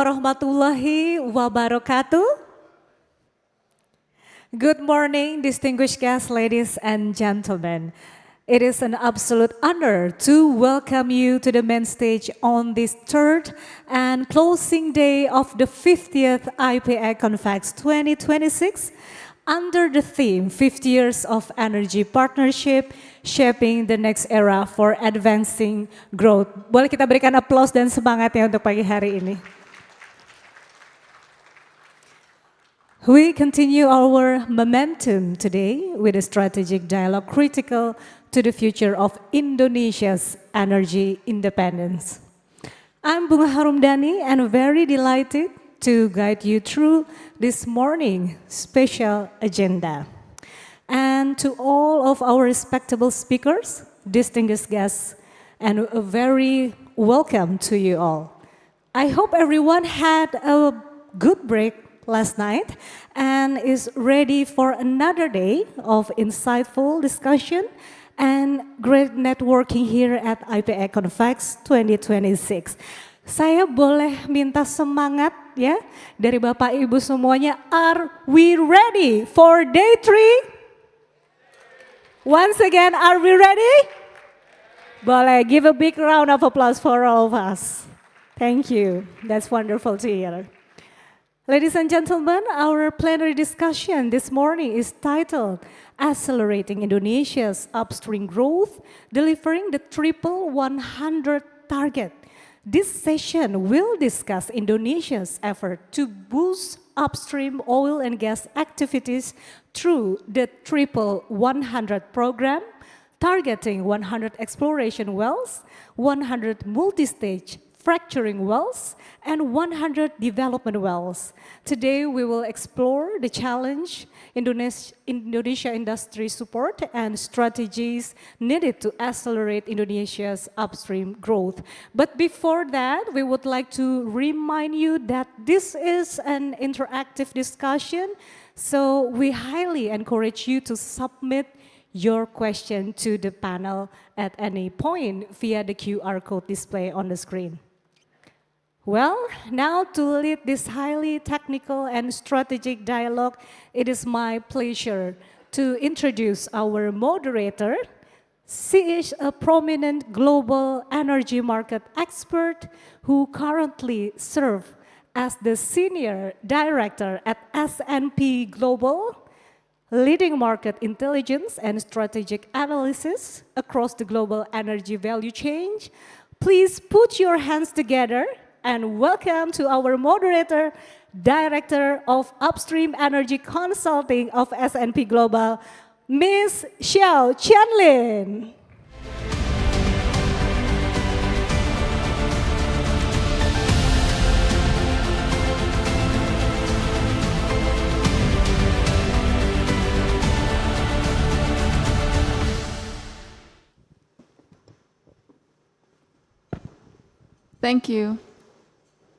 warahmatullahi wabarakatuh. Good morning, distinguished guests, ladies and gentlemen. It is an absolute honor to welcome you to the main stage on this third and closing day of the 50th IPA Convex 2026 under the theme 50 Years of Energy Partnership Shaping the Next Era for Advancing Growth. Boleh kita berikan aplaus dan semangatnya untuk pagi hari ini. We continue our momentum today with a strategic dialogue critical to the future of Indonesia's energy independence. I'm Bunga Harumdani and very delighted to guide you through this morning special agenda. And to all of our respectable speakers, distinguished guests, and a very welcome to you all. I hope everyone had a good break last night and is ready for another day of insightful discussion and great networking here at IPA Convex 2026. Saya boleh minta semangat ya dari Bapak Ibu semuanya. Are we ready for day 3? Once again, are we ready? Boleh give a big round of applause for all of us. Thank you. That's wonderful to hear. Ladies and gentlemen, our plenary discussion this morning is titled Accelerating Indonesia's Upstream Growth, Delivering the Triple 100 Target. This session will discuss Indonesia's effort to boost upstream oil and gas activities through the Triple 100 program, targeting 100 exploration wells, 100 multi-stage fracturing wells, and 100 development wells. Today we will explore the challenge Indonesia industry support and strategies needed to accelerate Indonesia's upstream growth. But before that, we would like to remind you that this is an interactive discussion, so we highly encourage you to submit your question to the panel at any point via the QR code display on the screen. Well, now to lead this highly technical and strategic dialogue, it is my pleasure to introduce our moderator. She is a prominent global energy market expert who currently serves as the Senior Director at S&P Global, leading market intelligence and strategic analysis across the global energy value chain. Please put your hands together and welcome to our moderator, Director of Upstream Energy Consulting of S&P Global, Ms. Xiao-qian. Thank you.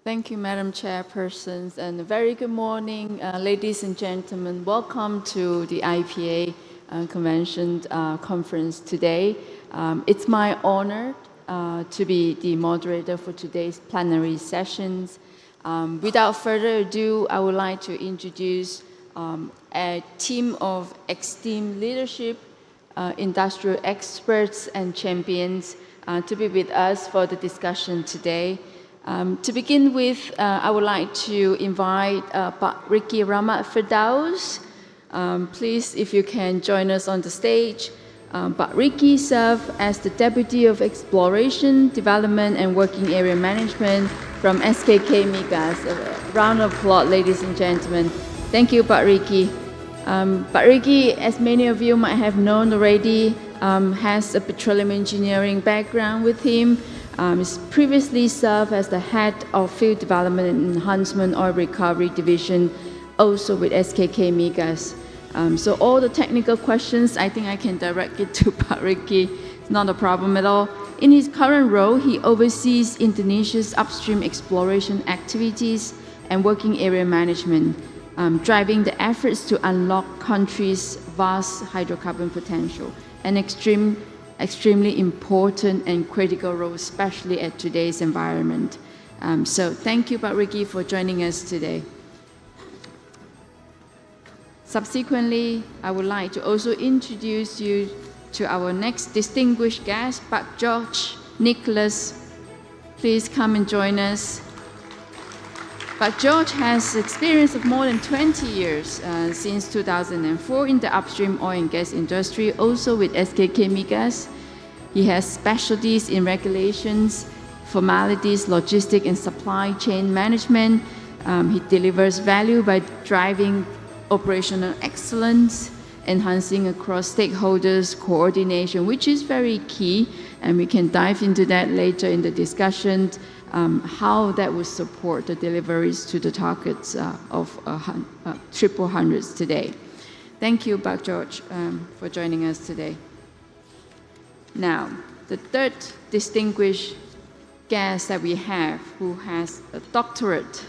Thank you, Madam Chairpersons, and a very good morning, ladies and gentlemen. Welcome to the IPA Convention Conference today. It's my honor to be the moderator for today's plenary sessions. Without further ado, I would like to introduce a team of esteemed leadership, industrial experts and champions to be with us for the discussion today. To begin with, I would like to invite Pak Rikky, Rahmat, Firdaus. Please, if you can join us on the stage. Pak Rikky served as the Deputy of Exploration, Development and Working Area Management from Skk Migas. A round of applause, ladies and gentlemen. Thank you, Pak Rikky. Pak Rikky, as many of you might have known already, has a petroleum engineering background with him. He's previously served as the head of Field Development and Enhancement Oil Recovery Division, also with Skk Migas. So all the technical questions, I think I can direct it to Pak Rikky. It's not a problem at all. In his current role, he oversees Indonesia's upstream exploration activities and working area management, driving the efforts to unlock country's vast hydrocarbon potential, an extremely important and critical role, especially at today's environment. So thank you, Pak Rikky, for joining us today. Subsequently, I would like to also introduce you to our next distinguished guest, Pak George, Nicolas. Please come and join us. Pak George has experience of more than 20 years since 2004 in the upstream oil and gas industry, also with Skk Migas. He has specialties in regulations, formalities, logistics, and supply chain management. He delivers value by driving operational excellence, enhancing across stakeholders coordination, which is very key, and we can dive into that later in the discussion, how that will support the deliveries to the targets of triple hundreds today. Thank you, Pak George, for joining us today. Now, the third distinguished guest that we have, who has a doctorate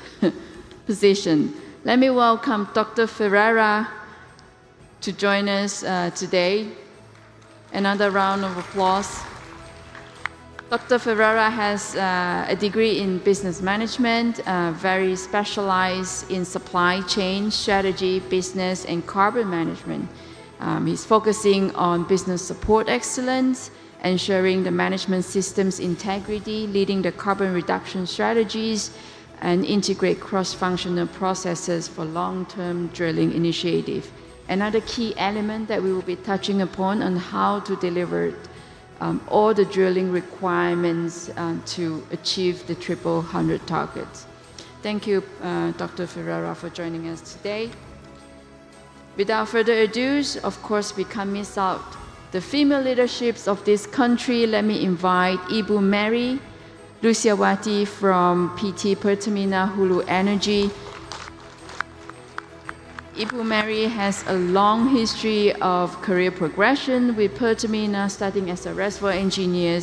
position. Let me welcome Dr. Firera to join us today. Another round of applause. Dr. Firera has a degree in business management, very specialized in supply chain, strategy, business, and carbon management. He's focusing on business support excellence, ensuring the management system's integrity, leading the carbon reduction strategies, and integrate cross-functional processes for long-term drilling initiative. Another key element that we will be touching upon on how to deliver all the drilling requirements to achieve the triple hundred targets. Thank you, Dr. Firera, for joining us today. Without further ado, of course, we can't miss out the female leaderships of this country. Let me invite Ibu Mery, Luciawaty from PT Pertamina Hulu Energy. Ibu Mery has a long history of career progression with Pertamina, starting as a reservoir engineer,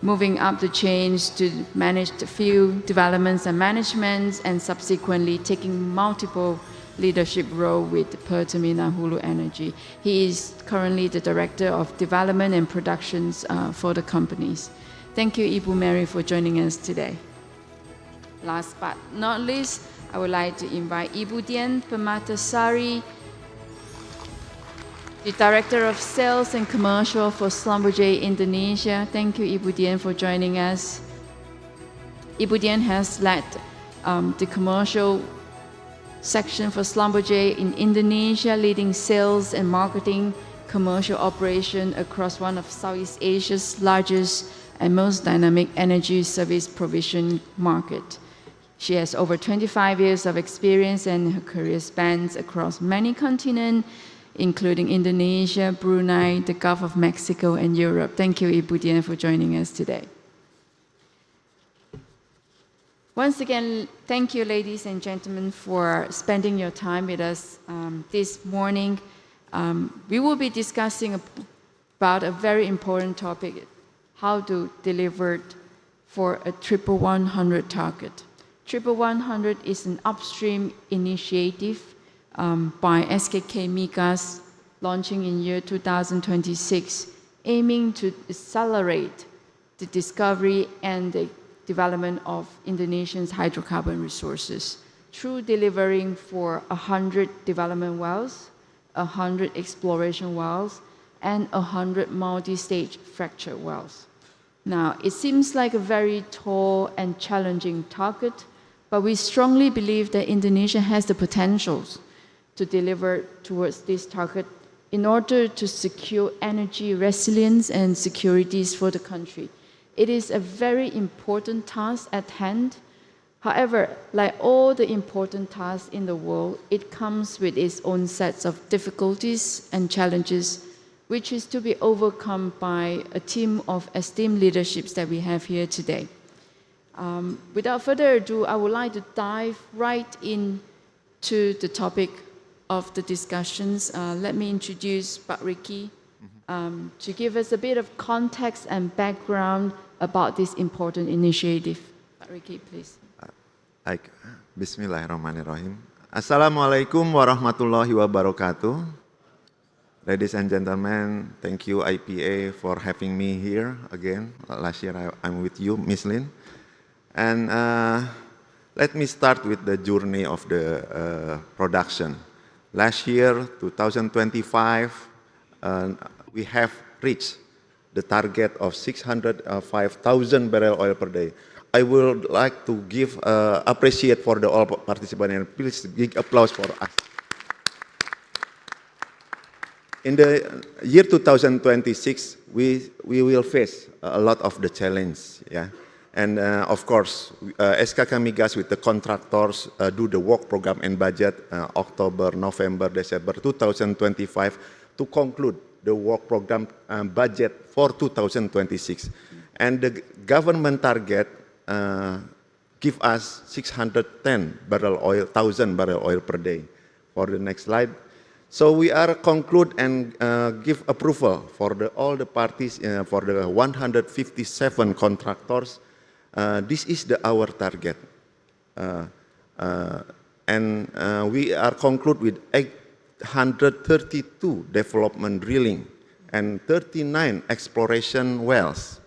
moving up the chains to manage the field developments and management, and subsequently taking multiple leadership role with Pertamina Hulu Energy. He is currently the Director of Development and Productions for the companies. Thank you, Ibu Mery, for joining us today. Last but not least, I would like to invite Ibu Dian Permata Sari, the Director of Sales and Commercial for Schlumberger Indonesia. Thank you, Ibu Dian, for joining us. Ibu Dian has led the commercial section for Schlumberger in Indonesia, leading sales and marketing commercial operation across one of Southeast Asia's largest and most dynamic energy service provision market. She has over 25 years of experience, and her career spans across many continents, including Indonesia, Brunei, the Gulf of Mexico, and Europe. Thank you, Ibu Dian, for joining us today. Once again, thank you, ladies and gentlemen, for spending your time with us this morning. We will be discussing about a very important topic, how to deliver for a triple 100 target. Triple 100 is an upstream initiative by Skk Migas, launching in year 2026, aiming to accelerate the discovery and the development of Indonesia's hydrocarbon resources through delivering for 100 development wells, 100 exploration wells, and 100 multi-stage fracture wells. Now, it seems like a very tall and challenging target, but we strongly believe that Indonesia has the potentials to deliver towards this target in order to secure energy resilience and securities for the country. It is a very important task at hand. However, like all the important tasks in the world, it comes with its own sets of difficulties and challenges, which is to be overcome by a team of esteemed leaderships that we have here today. Without further ado, I would like to dive right into the topic of the discussions. Let me introduce Pak Rikky to give us a bit of context and background about this important initiative. Pak Rikky, please. Baik, Bismillahirrahmanirrahim. Assalamualaikum warahmatullahi wabarakatuh. Ladies and gentlemen, thank you IPA for having me here again. Last year I'm with you, Miss Lin. And let me start with the journey of the production. Last year, 2025, we have reached the target of 605,000 barrel oil per day. I would like to give appreciate for the all participants, and please big applause for us. In the year 2026, we will face a lot of the challenge, yeah. And of course, Skk Migas with the contractors do the work program and budget October, November, December 2025 to conclude the work program budget for 2026. And the government target give us 610 thousand barrel oil per day. For the next slide. So we are conclude and give approval for all the parties for the 157 contractors. This is our target. And we are conclude with 832 development drilling and 39 exploration wells.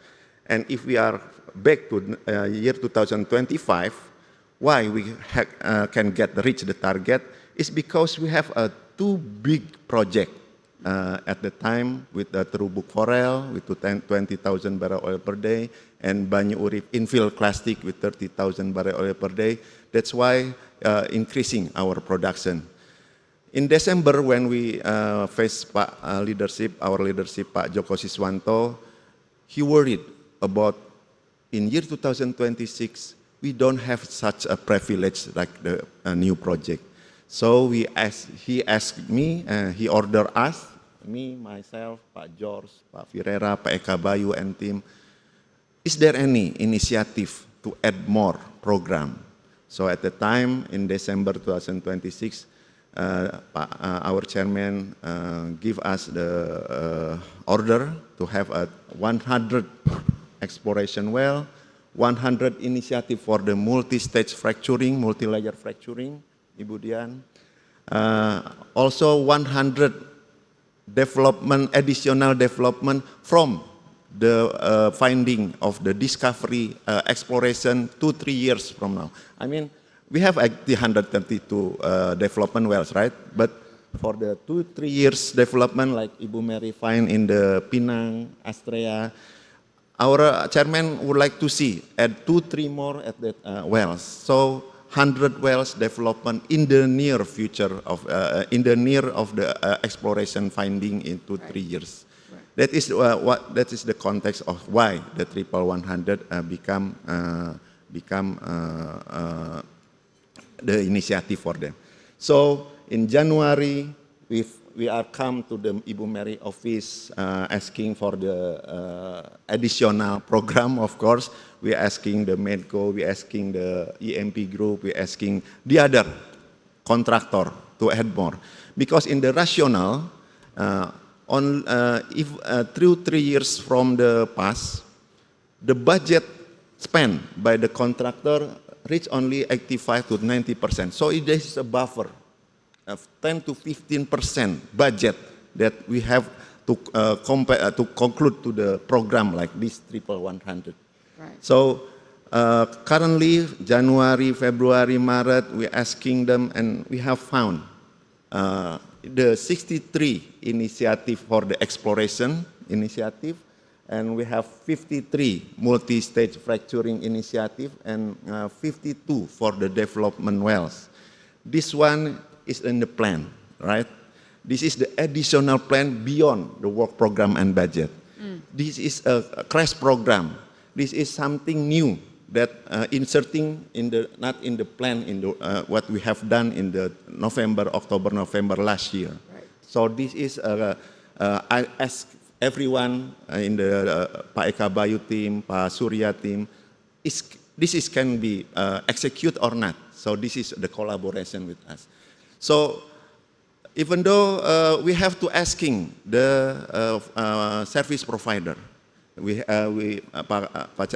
And if we are back to year 2025, why we can reach the target is because we have two big projects at the time with the Terubuk Forel with 20,000 barrel oil per day and Banyu Urip infill clastic with 30,000 barrel oil per day. That's why increasing our production. In December, when we faced our leadership, Pak Joko Siswanto, he worried about in year 2026, we don't have such a privilege like the new project. So he asked me, he ordered us, me, myself, Pak George, Pak Firera, Pak Eka Bayu and team, is there any initiative to add more program? So at the time, in December 2026, our chairman give us the order to have a 100 exploration well, 100 initiative for the multi-stage fracturing, multi-layer fracturing, Ibu Dian. Also 100 development, additional development from the finding of the discovery exploration 2-3 years from now. I mean, we have 132 development wells, right? But for the 2-3 years development, like Ibu Mery find in the Pinang, Astrea, our chairman would like to see add 2-3 more at the wells. So 100 wells development in the near future of the exploration finding in 2-3 years. Right. That is the context of why the 100 become the initiative for them. So in January we are come to the Ibu Mery office asking for the additional program. Of course, we are asking the Medco, we are asking the EMP group, we are asking the other contractor to add more. Because in the rationale, through 3 years from the past, the budget spent by the contractor reach only 85 to 90%. So it is a buffer of 10 to 15% budget that we have to conclude to the program like this 100. Right. So currently January, February, Maret, we're asking them, and we have found the 63 initiative for the exploration initiative, and we have 53 multi-stage fracturing initiative and 52 for the development wells. This one is in the plan, right? This is the additional plan beyond the work program and budget. This is a crash program. This is something new that inserting in the, not in the plan, in the, what we have done in the October, November last year. Right. So this is, I ask everyone in the Pak Eka Bayu team, Pak Surya team, this can be execute or not. So this is the collaboration with us. So even though we have to asking the service provider,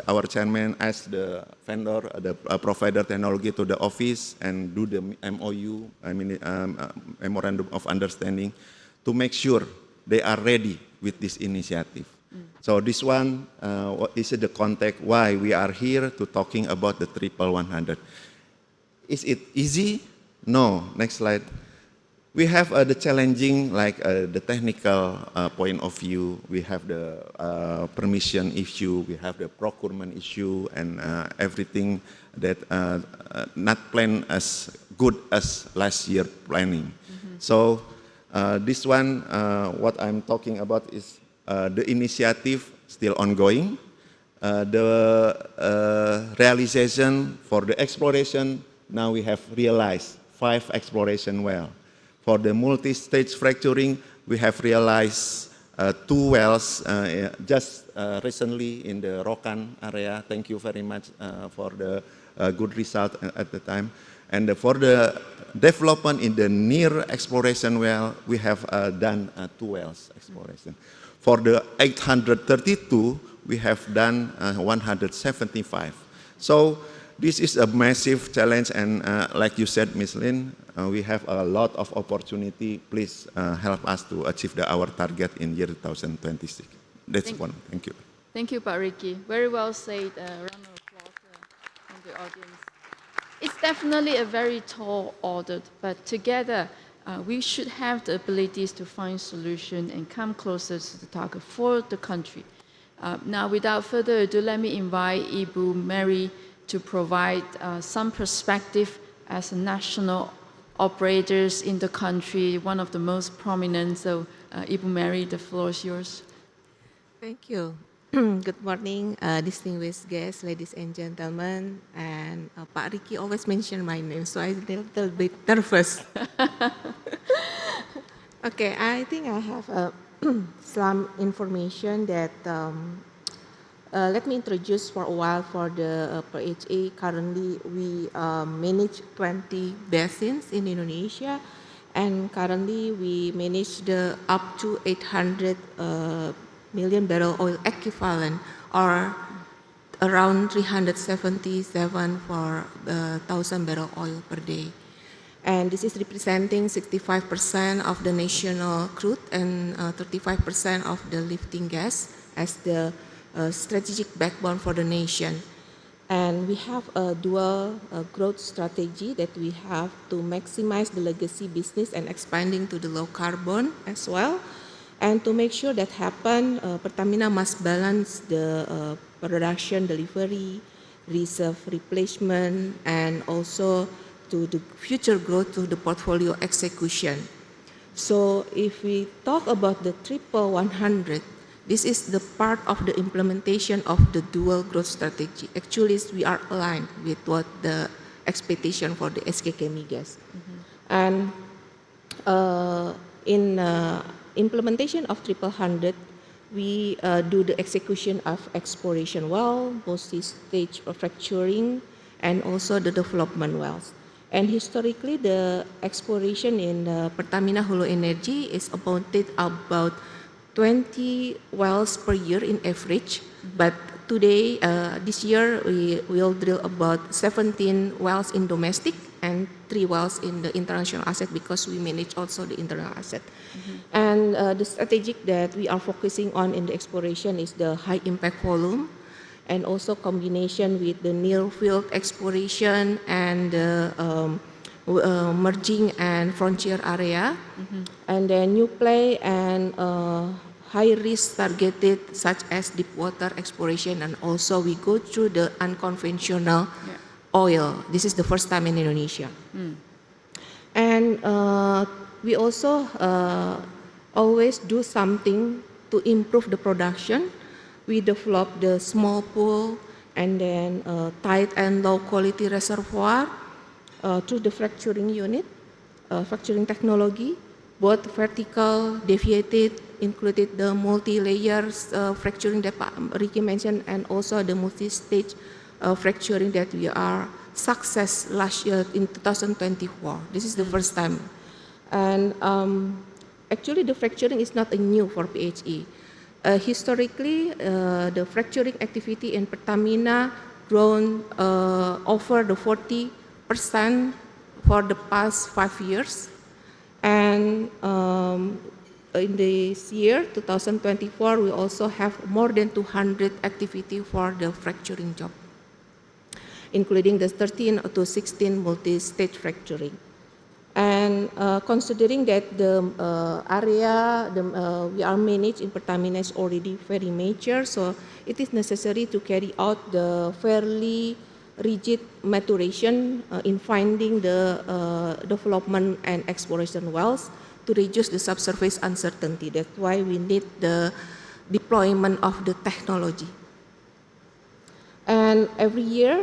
our chairman asked the vendor, the provider technology to the office and do the MOU, I mean memorandum of understanding, to make sure they are ready with this initiative. So this one is the context why we are here to talking about the triple 100. Is it easy? No. Next slide. We have the challenging, like the technical point of view. We have the permission issue. We have the procurement issue, and everything that not planned as good as last year planning. So this one, what I'm talking about is the initiative still ongoing. The realization for the exploration, now we have realized 5 exploration wells. For the multi-stage fracturing, we have realized 2 wells just recently in the Rokan area. Thank you very much for the good result at the time. And for the development in the near exploration well, we have done 2 wells exploration. For the 832, we have done 175. So this is a massive challenge, and like you said, Ms. Lin, we have a lot of opportunity. Please help us to achieve our target in year 2026. That's one. Thank you. Thank you, Pak Rikky. Very well said. Round of applause from the audience. It's definitely a very tall order, but together we should have the abilities to find solution and come closer to the target for the country. Now, without further ado, let me invite Ibu Mery to provide some perspective as a national operators in the country, one of the most prominent. So, Ibu Mery, the floor is yours. Thank you. Good morning, distinguished guests, ladies and gentlemen. And Pak Rikky always mention my name, so I'm a little bit nervous. Okay, I think I have some information that let me introduce for a while for the PHA. Currently, we manage 20 basins in Indonesia, and currently we manage the up to 800 million barrel oil equivalent, or around 377 for 1,000 barrel oil per day. And this is representing 65% of the national crude and 35% of the lifting gas as the strategic backbone for the nation. And we have a dual growth strategy that we have to maximize the legacy business and expanding to the low carbon as well. And to make sure that happen, Pertamina must balance the production delivery, reserve replacement, and also to the future growth to the portfolio execution. So if we talk about the triple 100, this is the part of the implementation of the dual growth strategy. Actually, we are aligned with what the expectation for the Skk Migas. And in implementation of triple 100, we do the execution of exploration well, multi-stage fracturing, and also the development wells. And historically, the exploration in Pertamina Hulu Energy is about 20 wells per year in average. But today, this year, we will drill about 17 wells in domestic and 3 wells in the international asset, because we manage also the internal asset. And the strategic that we are focusing on in the exploration is the high impact volume, and also combination with the near field exploration and merging and frontier area, and then new play and high risk targeted such as deep water exploration, and also we go through the unconventional oil. This is the first time in Indonesia. And we also always do something to improve the production. We develop the small pool and then tight and low quality reservoir through the fracturing unit, fracturing technology, both vertical, deviated, included the multi-layers fracturing that Rikky mentioned, and also the multi-stage fracturing that we are success last year in 2024. This is the first time. And actually the fracturing is not a new for PHE. Historically, the fracturing activity in Pertamina grown over the 40% for the past 5 years. And in this year, 2024, we also have more than 200 activity for the fracturing job, including the 13 to 16 multi-stage fracturing. And considering that the area we are managed in Pertamina is already very mature, so it is necessary to carry out the fairly rigid maturation in finding the development and exploration wells to reduce the subsurface uncertainty. That's why we need the deployment of the technology. And every year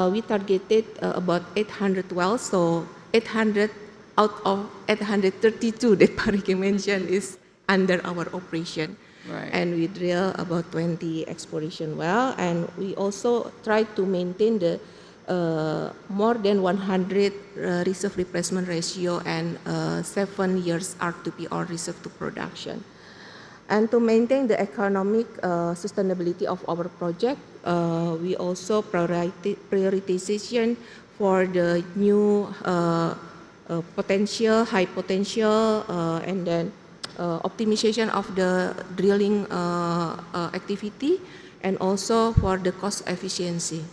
we targeted about 800 wells, so 800 out of 832 that Rikky mentioned is under our operation. Right. And we drill about 20 exploration well, and we also try to maintain the more than 100 reserve replacement ratio and 7 years R2P or reserve to production. And to maintain the economic sustainability of our project, we also prioritization for the new potential, high potential, and then optimization of the drilling activity, and also for the cost efficiency.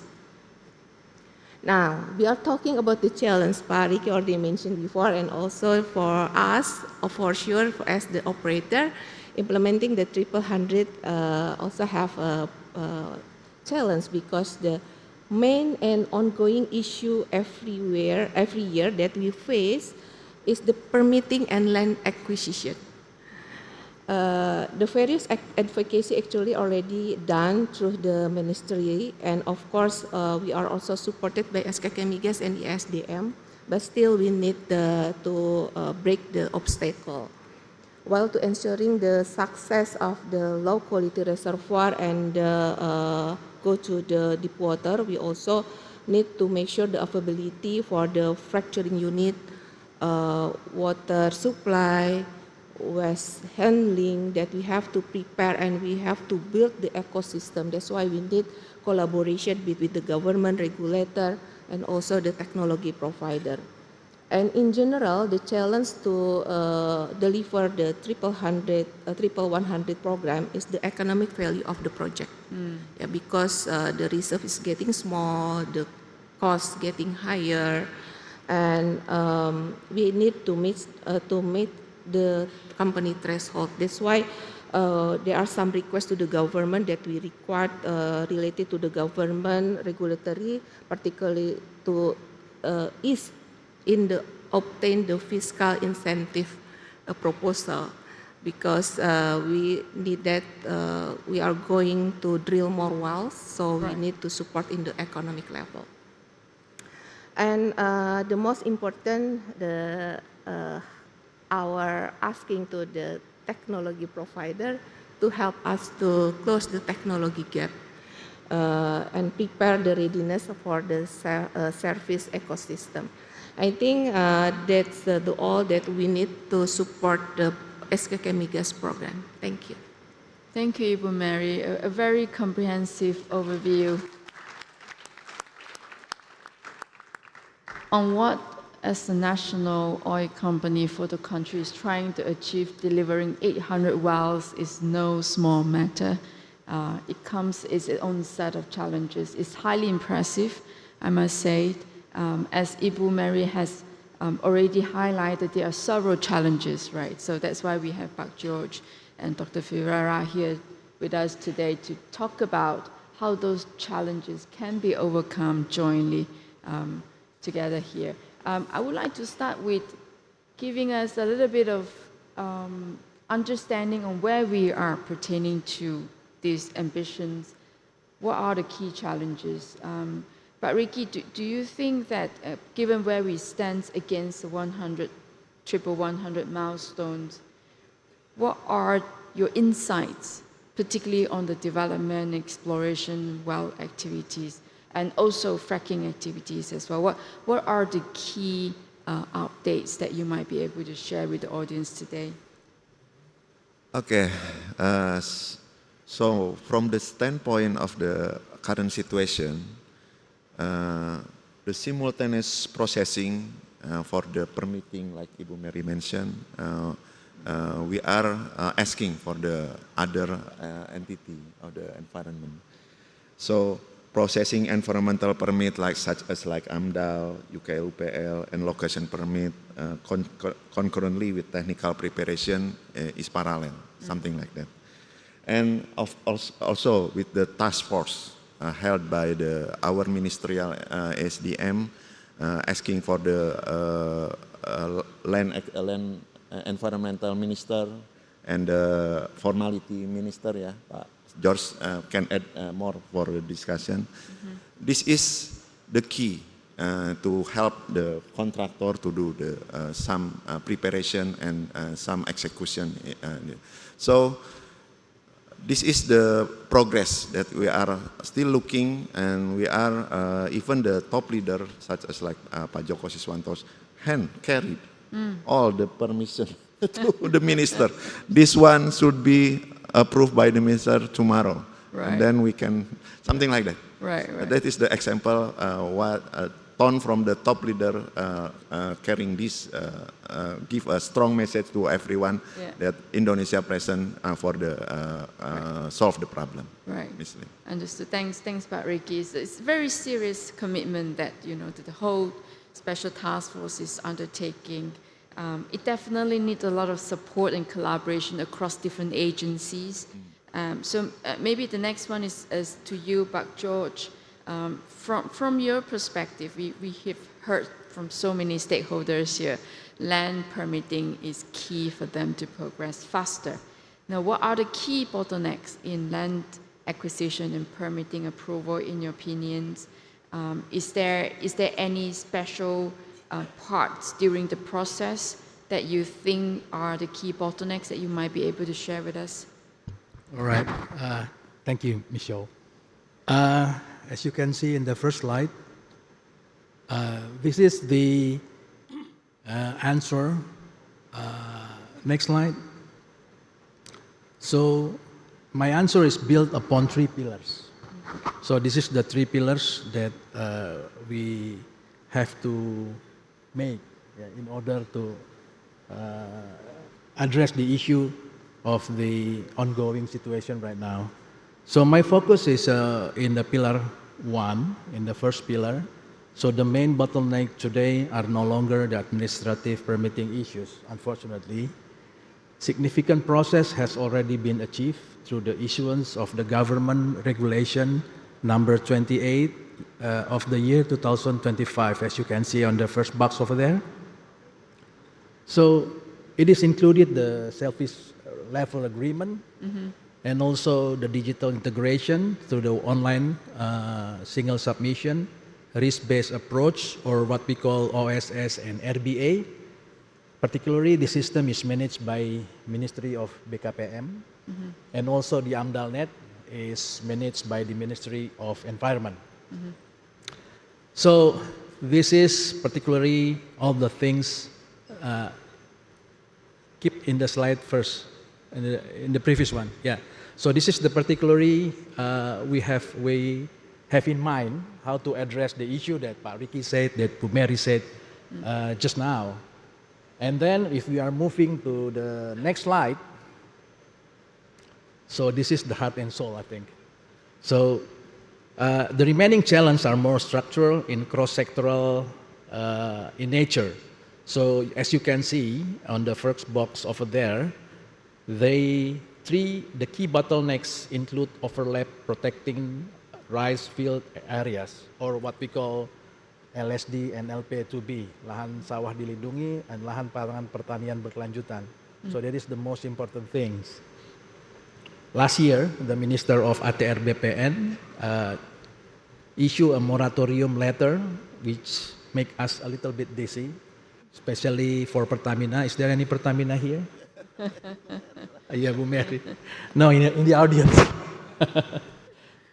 Now, we are talking about the challenge Rikky already mentioned before, and also for us, for sure, as the operator, implementing the 300 also have a challenge, because the main and ongoing issue everywhere, every year that we face is the permitting and land acquisition. The various advocacy actually already done through the ministry, and of course we are also supported by Skk Migas and ESDM, but still we need to break the obstacle. While to ensuring the success of the low quality reservoir and go to the deep water, we also need to make sure the availability for the fracturing unit, water supply, waste handling, that we have to prepare and we have to build the ecosystem. That's why we need collaboration between the government, regulator, and also the technology provider. And in general, the challenge to deliver the 100 program is the economic value of the project. Yeah, because the reserve is getting small, the cost getting higher, and we need to meet the company threshold. That's why there are some requests to the government that we require related to the government regulatory, particularly to ease in the obtain the fiscal incentive proposal, because we need that we are going to drill more wells, so we need to support in the economic level. And the most important, our asking to the technology provider to help us to close the technology gap and prepare the readiness for the service ecosystem. I think that's all that we need to support the Skk Migas program. Thank you. Thank you, Ibu Mery. A very comprehensive overview on what, as a national oil company for the country, is trying to achieve. Delivering 800 wells is no small matter. It comes with its own set of challenges. It's highly impressive, I must say. As Ibu Mery has already highlighted, there are several challenges, right? So that's why we have Pak George and Dr. Firera here with us today to talk about how those challenges can be overcome jointly together here. I would like to start with giving us a little bit of understanding on where we are pertaining to these ambitions. What are the key challenges? But Rikky, do you think that given where we stand against the 100 milestones, what are your insights, particularly on the development, exploration, well activities, and also fracking activities as well? What are the key updates that you might be able to share with the audience today? Okay, so from the standpoint of the current situation, the simultaneous processing for the permitting, like Ibu Mery mentioned, we are asking for the other entity of the environment. So processing environmental permit such as AMDAL, UKUPL, and location permit concurrently with technical preparation is parallel, something like that. And also with the task force held by our ministerial SDM, asking for the land environmental minister and the formality minister, yeah, Pak George can add more for the discussion. This is the key to help the contractor to do some preparation and some execution. So this is the progress that we are still looking, and we are even the top leader, such as Pak Joko Siswanto's hand carried all the permission to the minister. This one should be approved by the minister tomorrow, and then we can, something like that. Right. That is the example, what tone from the top leader carrying this, give a strong message to everyone that Indonesia present for the solve the problem. Right. Understood. Thanks, Pak Rikky. It's a very serious commitment that that the whole special task force is undertaking. It definitely needs a lot of support and collaboration across different agencies. So maybe the next one is to you, Pak George. From your perspective, we have heard from so many stakeholders here, land permitting is key for them to progress faster. Now, what are the key bottlenecks in land acquisition and permitting approval, in your opinions? Is there any special parts during the process that you think are the key bottlenecks that you might be able to share with us? All right. Thank you, Michelle. As you can see in the first slide, this is the answer. Next slide. So my answer is built upon 3 pillars. So this is the 3 pillars that we have to make in order to address the issue of the ongoing situation right now. So my focus is in the pillar 1, in the first pillar. So the main bottleneck today are no longer the administrative permitting issues, unfortunately. Significant process has already been achieved through the issuance of the government regulation number 28 of the year 2025, as you can see on the first box over there. So it is included the service level agreement, and also the digital integration through the online single submission, risk-based approach, or what we call OSS and RBA. Particularly, the system is managed by Ministry of BKPM, and also the AMDALnet is managed by the Ministry of Environment. So this is particularly all the things. Keep in the slide first, in the previous one, yeah. So this is the particularly we have in mind how to address the issue that Pak Rikky said, that Mery said just now. And then if we are moving to the next slide, so this is the heart and soul, I think. So the remaining challenges are more structural in cross-sectoral in nature. So as you can see on the first box over there, the key bottlenecks include overlap protecting rice field areas, or what we call LSD and LP2B, lahan sawah dilindungi and lahan pangan pertanian berkelanjutan. So that is the most important things. Last year, the Minister of ATR BPN issued a moratorium letter, which make us a little bit dizzy, especially for Pertamina. Is there any Pertamina here? Yeah, Bu Mery. No, in the audience.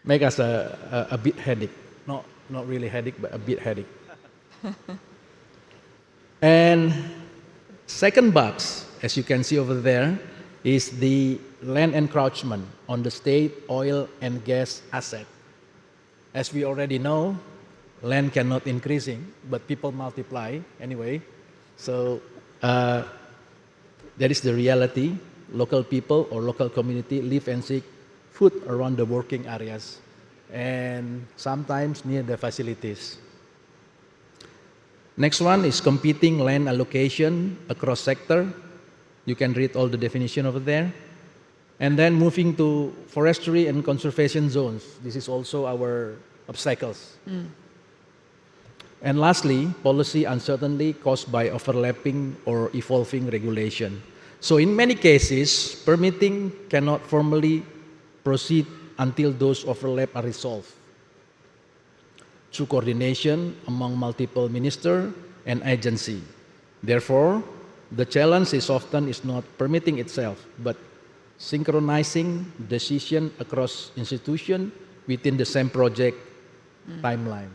Make us a bit headache. Not really headache, but a bit headache. And second box, as you can see over there, is the land encroachment on the state oil and gas asset. As we already know, land cannot increasing, but people multiply anyway. So That is the reality. Local people or local community live and seek food around the working areas and sometimes near the facilities. Next one is competing land allocation across sector. You can read all the definition over there. And then moving to forestry and conservation zones. This is also our obstacles. And lastly, policy uncertainty caused by overlapping or evolving regulation. So in many cases, permitting cannot formally proceed until those overlap are resolved through coordination among multiple minister and agency. Therefore, the challenge is often not permitting itself, but synchronizing decision across institution within the same project timeline.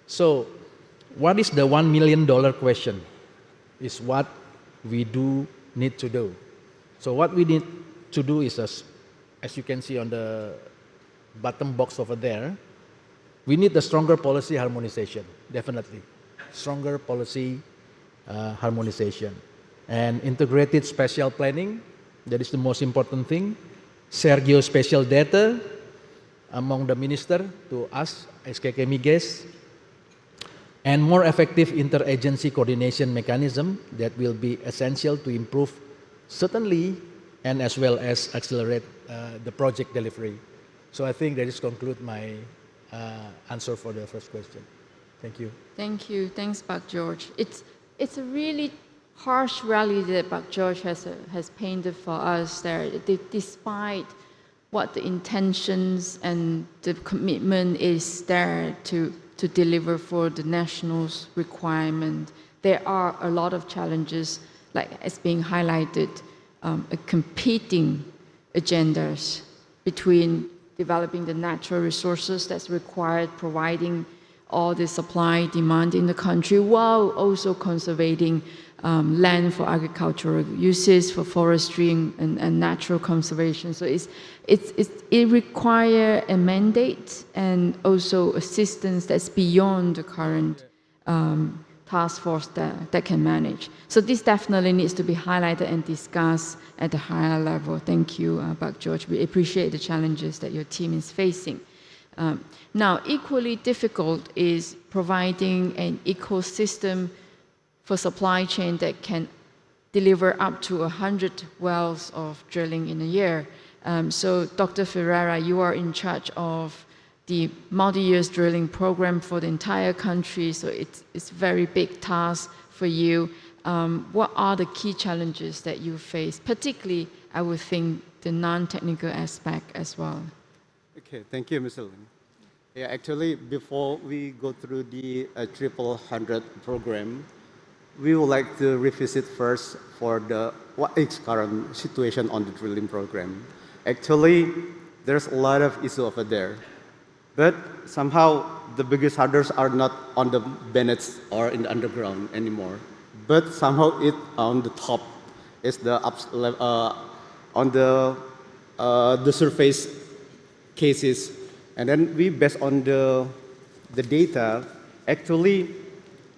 So, what is the $1 million question? Is what we need to do. So what we need to do is, as you can see on the bottom box over there, we need a stronger policy harmonization, definitely. Stronger policy harmonization. And integrated spatial planning, that is the most important thing. Share geospatial data among the minister to us, Skk Migas, and more effective interagency coordination mechanism that will be essential to improve certainly and as well as accelerate the project delivery. So I think that is conclude my answer for the first question. Thank you. Thank you. Thanks, Pak George. It's a really harsh reality that Pak George has painted for us there. Despite what the intentions and the commitment is there to deliver for the national's requirement, there are a lot of challenges, like as being highlighted, competing agendas between developing the natural resources that's required, providing all the supply, demand in the country, while also conserving land for agricultural uses, for forestry and natural conservation. So it requires a mandate and also assistance that's beyond the current task force that can manage. So this definitely needs to be highlighted and discussed at a higher level. Thank you, Pak George. We appreciate the challenges that your team is facing. Now, equally difficult is providing an ecosystem for supply chain that can deliver up to 100 wells of drilling in a year. So Dr. Firera, you are in charge of the multi-year drilling program for the entire country, so it's a very big task for you. What are the key challenges that you face, particularly, I would think, the non-technical aspect as well? Okay, thank you, Mr. Lin. Yeah, actually, before we go through the 100 program, we would like to revisit first for what is current situation on the drilling program. Actually, there's a lot of issue over there, but somehow the biggest hurdles are not on the bennets or in the underground anymore, but somehow it on the top is the on the surface cases, and then we based on the data. Actually,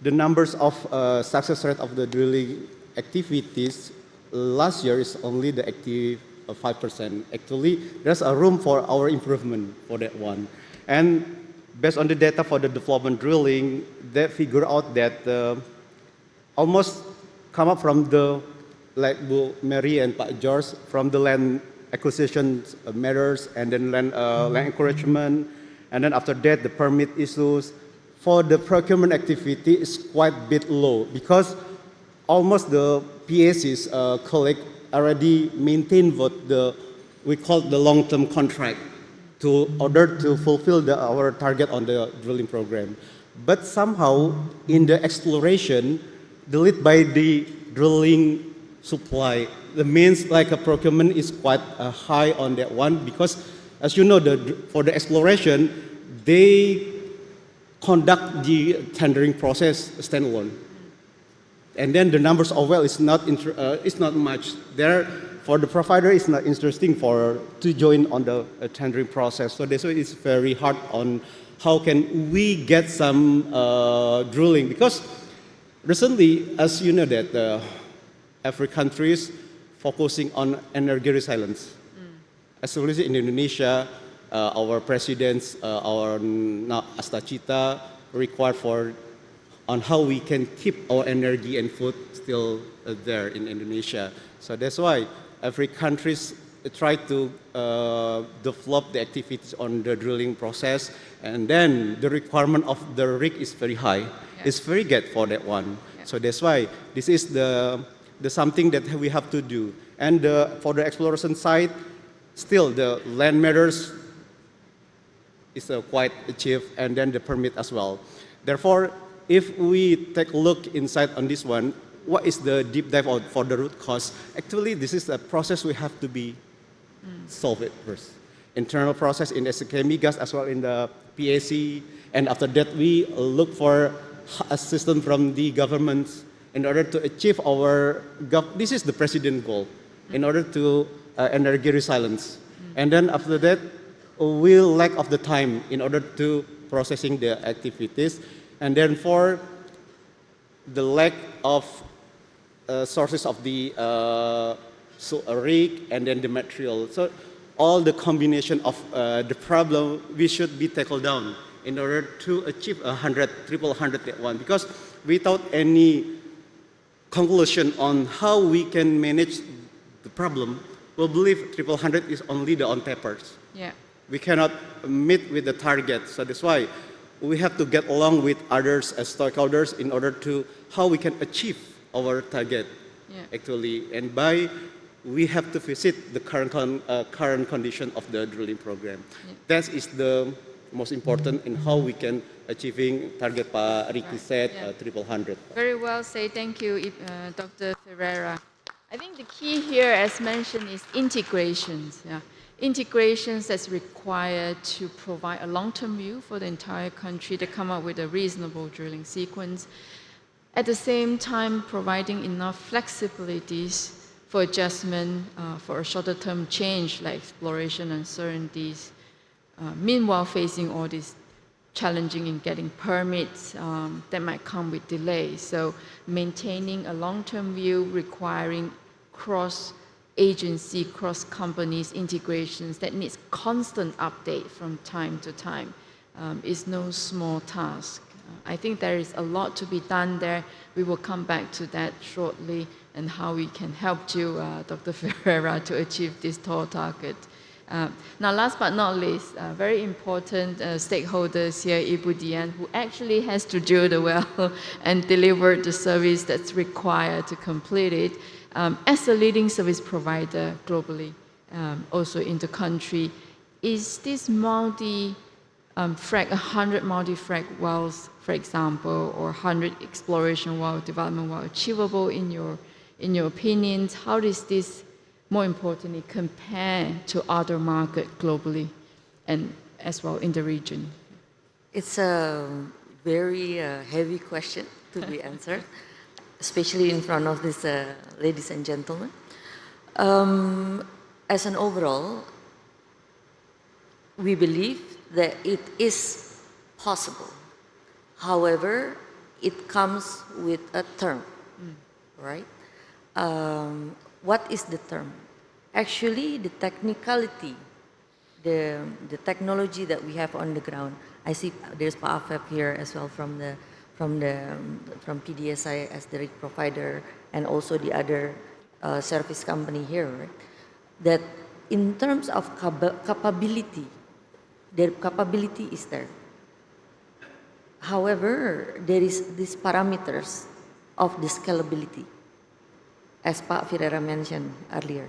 the numbers of success rate of the drilling activities last year is only the active 5%. Actually, there's a room for our improvement for that one. And based on the data for the development drilling, they figure out that almost come up from the, like Mery and Pak George, from the land acquisition matters, and then land encouragement, and then after that the permit issues. For the procurement activity is quite a bit low because almost the PACs collect already maintain what we call the long-term contract to order to fulfill our target on the drilling program. But somehow in the exploration, the lead by the drilling supply, the means like a procurement is quite high on that one because, as you know, for the exploration, they conduct the tendering process standalone, and then the numbers of well is not much there. For the provider, it's not interesting to join on the tendering process. So that's why it's very hard on how can we get some drilling, because recently, as you know that every country is focusing on energy resilience. Especially in Indonesia, our presidents, our Astacita required for on how we can keep our energy and food still there in Indonesia. So that's why every country try to develop the activities on the drilling process, and then the requirement of the rig is very high. It's very good for that one. So that's why this is the something that we have to do. And for the exploration side, still the land matters is quite achieved, and then the permit as well. Therefore, if we take a look inside on this one, what is the deep dive for the root cause? Actually, this is a process we have to be solve it first. Internal process in the Skk Migas as well in the PAC, and after that we look for assistance from the governments in order to achieve our, this is the president goal, in order to energy resilience. And then after that, we lack of the time in order to processing the activities. And then for the lack of sources of the rig and then the material. So all the combination of the problem we should be tackled down in order to achieve 100 at one. Because without any conclusion on how we can manage the problem, we'll believe 100 is only the on papers. Yeah. We cannot meet with the target. So that's why we have to get along with others as stakeholders in order to how we can achieve our target actually. And by we have to visit the current condition of the drilling program. That is the most important in how we can achieving target Rikky said 100. Very well said. Thank you, Dr. Firera. I think the key here, as mentioned, is integrations. Yeah. Integrations that's required to provide a long-term view for the entire country to come up with a reasonable drilling sequence. At the same time, providing enough flexibilities for adjustment for a shorter-term change like exploration uncertainties. Meanwhile, facing all these challenging in getting permits that might come with delays. So maintaining a long-term view requiring cross-agency, cross-companies integrations that needs constant update from time to time is no small task. I think there is a lot to be done there. We will come back to that shortly and how we can help you, Dr. Firera, to achieve this tall target. Now, last but not least, very important stakeholders here, Ibu Dian, who actually has to drill the well and deliver the service that's required to complete it. As a leading service provider globally, also in the country, is this multi-frac, 100 multi-frac wells, for example, or 100 exploration well, development well, achievable in your opinions? How does this, more importantly, compare to other markets globally and as well in the region? It's a very heavy question to be answered, especially in front of these ladies and gentlemen. As an overall, we believe that it is possible. However, it comes with a term, right? What is the term? Actually, the technicality, the technology that we have on the ground. I see there's Pak Afep here as well from PDSI as the rig provider, and also the other service company here, right? That in terms of capability, their capability is there. However, there is these parameters of the scalability, as Pak Firera mentioned earlier.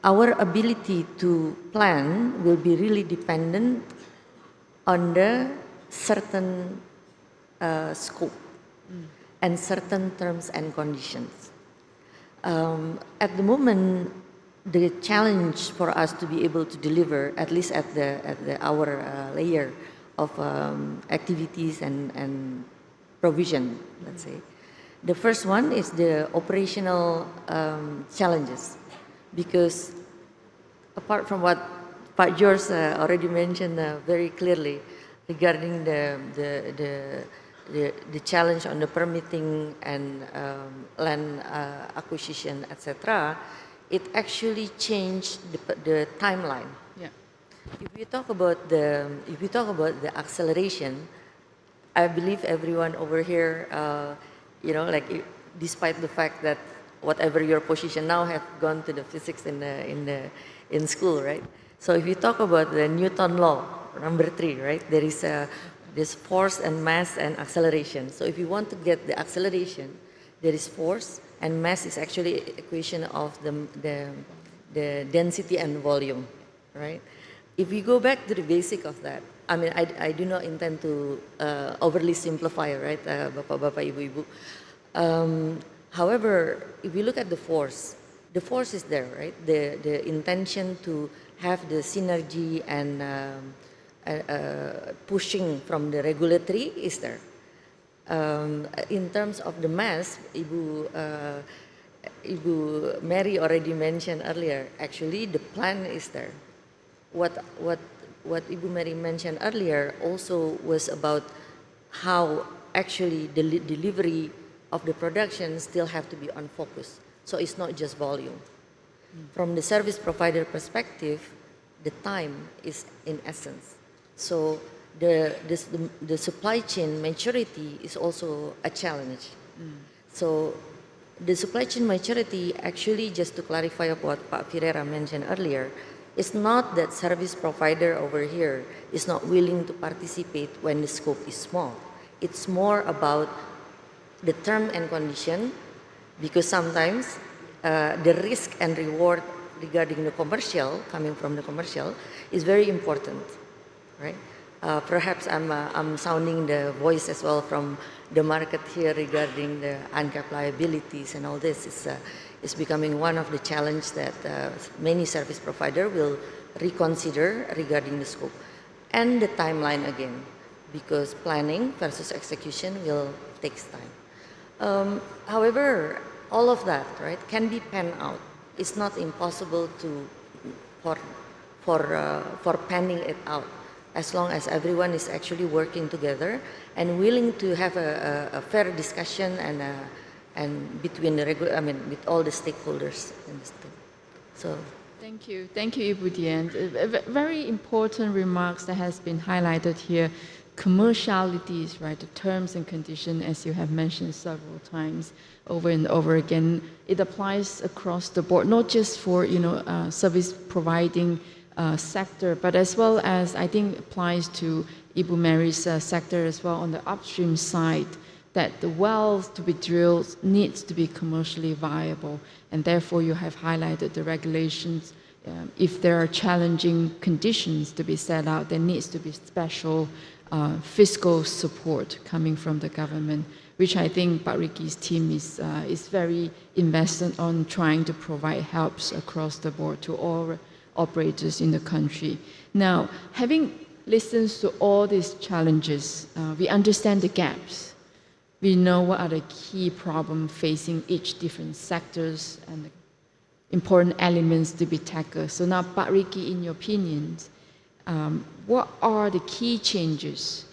Our ability to plan will be really dependent on the certain scope and certain terms and conditions. At the moment, the challenge for us to be able to deliver, at least at our layer of activities and provision, let's say. The first one is the operational challenges, because apart from what Pak George already mentioned very clearly regarding the the challenge on the permitting and land acquisition, etc., it actually changed the timeline. Yeah. If you talk about the acceleration, I believe everyone over here, despite the fact that whatever your position now have gone to the physics in school, right? So if you talk about the Newton law, number 3, right? There is this force and mass and acceleration. So if you want to get the acceleration, there is force, and mass is actually equation of the density and volume, right? If we go back to the basic of that, I mean, I do not intend to overly simplify, right, Bapak-bapak, Ibu-ibu. However, if you look at the force is there, right? The intention to have the synergy and pushing from the regulatory is there. In terms of the mass, Ibu Mery already mentioned earlier. Actually, the plan is there. What Ibu Mery mentioned earlier also was about how actually the delivery of the production still have to be on focus. So it's not just volume. From the service provider perspective, the time is in essence. So the supply chain maturity is also a challenge. So the supply chain maturity, actually, just to clarify what Pak Firera mentioned earlier, it's not that service provider over here is not willing to participate when the scope is small. It's more about the term and condition, because sometimes the risk and reward regarding the commercial, coming from the commercial, is very important, right? Perhaps I'm sounding the voice as well from the market here regarding the uncapped liabilities and all this. Is becoming one of the challenges that many service provider will reconsider regarding the scope. And the timeline again, because planning versus execution will takes time. However, all of that, right, can be panned out. It's not impossible for panning it out, as long as everyone is actually working together and willing to have a fair discussion and between with all the stakeholders in this thing. So. Thank you, Ibu Dian. Very important remarks that has been highlighted here. Commercialities, right? The terms and conditions, as you have mentioned several times, over and over again. It applies across the board, not just for service providing sector, but as well as I think applies to Ibu Mery's sector as well on the upstream side. That the wells to be drilled needs to be commercially viable, and therefore you have highlighted the regulations. If there are challenging conditions to be set out, there needs to be special fiscal support coming from the government, which I think Pak Rikky's team is very invested on trying to provide helps across the board to all operators in the country. Now, having listened to all these challenges, we understand the gaps. We know what are the key problems facing each different sectors and the important elements to be tackled. So now, Pak Rikky, in your opinions, what are the key changes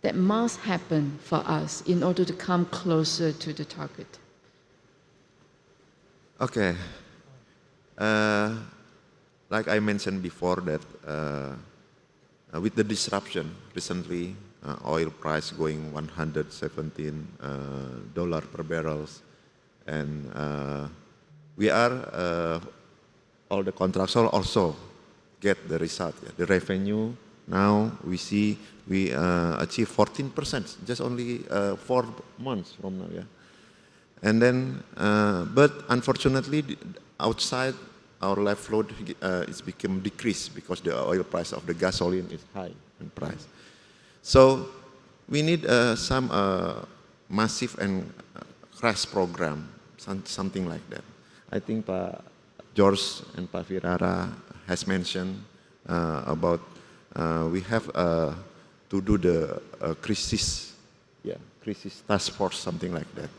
that must happen for us in order to come closer to the target? Okay. Like I mentioned before that with the disruption recently, oil price going $117 per barrel, and we are all the contractors also get the result. Yeah. The revenue now we see we achieve 14%, just only 4 months from now. Yeah, and then but unfortunately outside our life load is become decreased because the oil price of the gasoline is high in price. So we need some massive and crash program, something like that. I think Pak George and Pak Firera has mentioned about we have to do the crisis task force, something like that,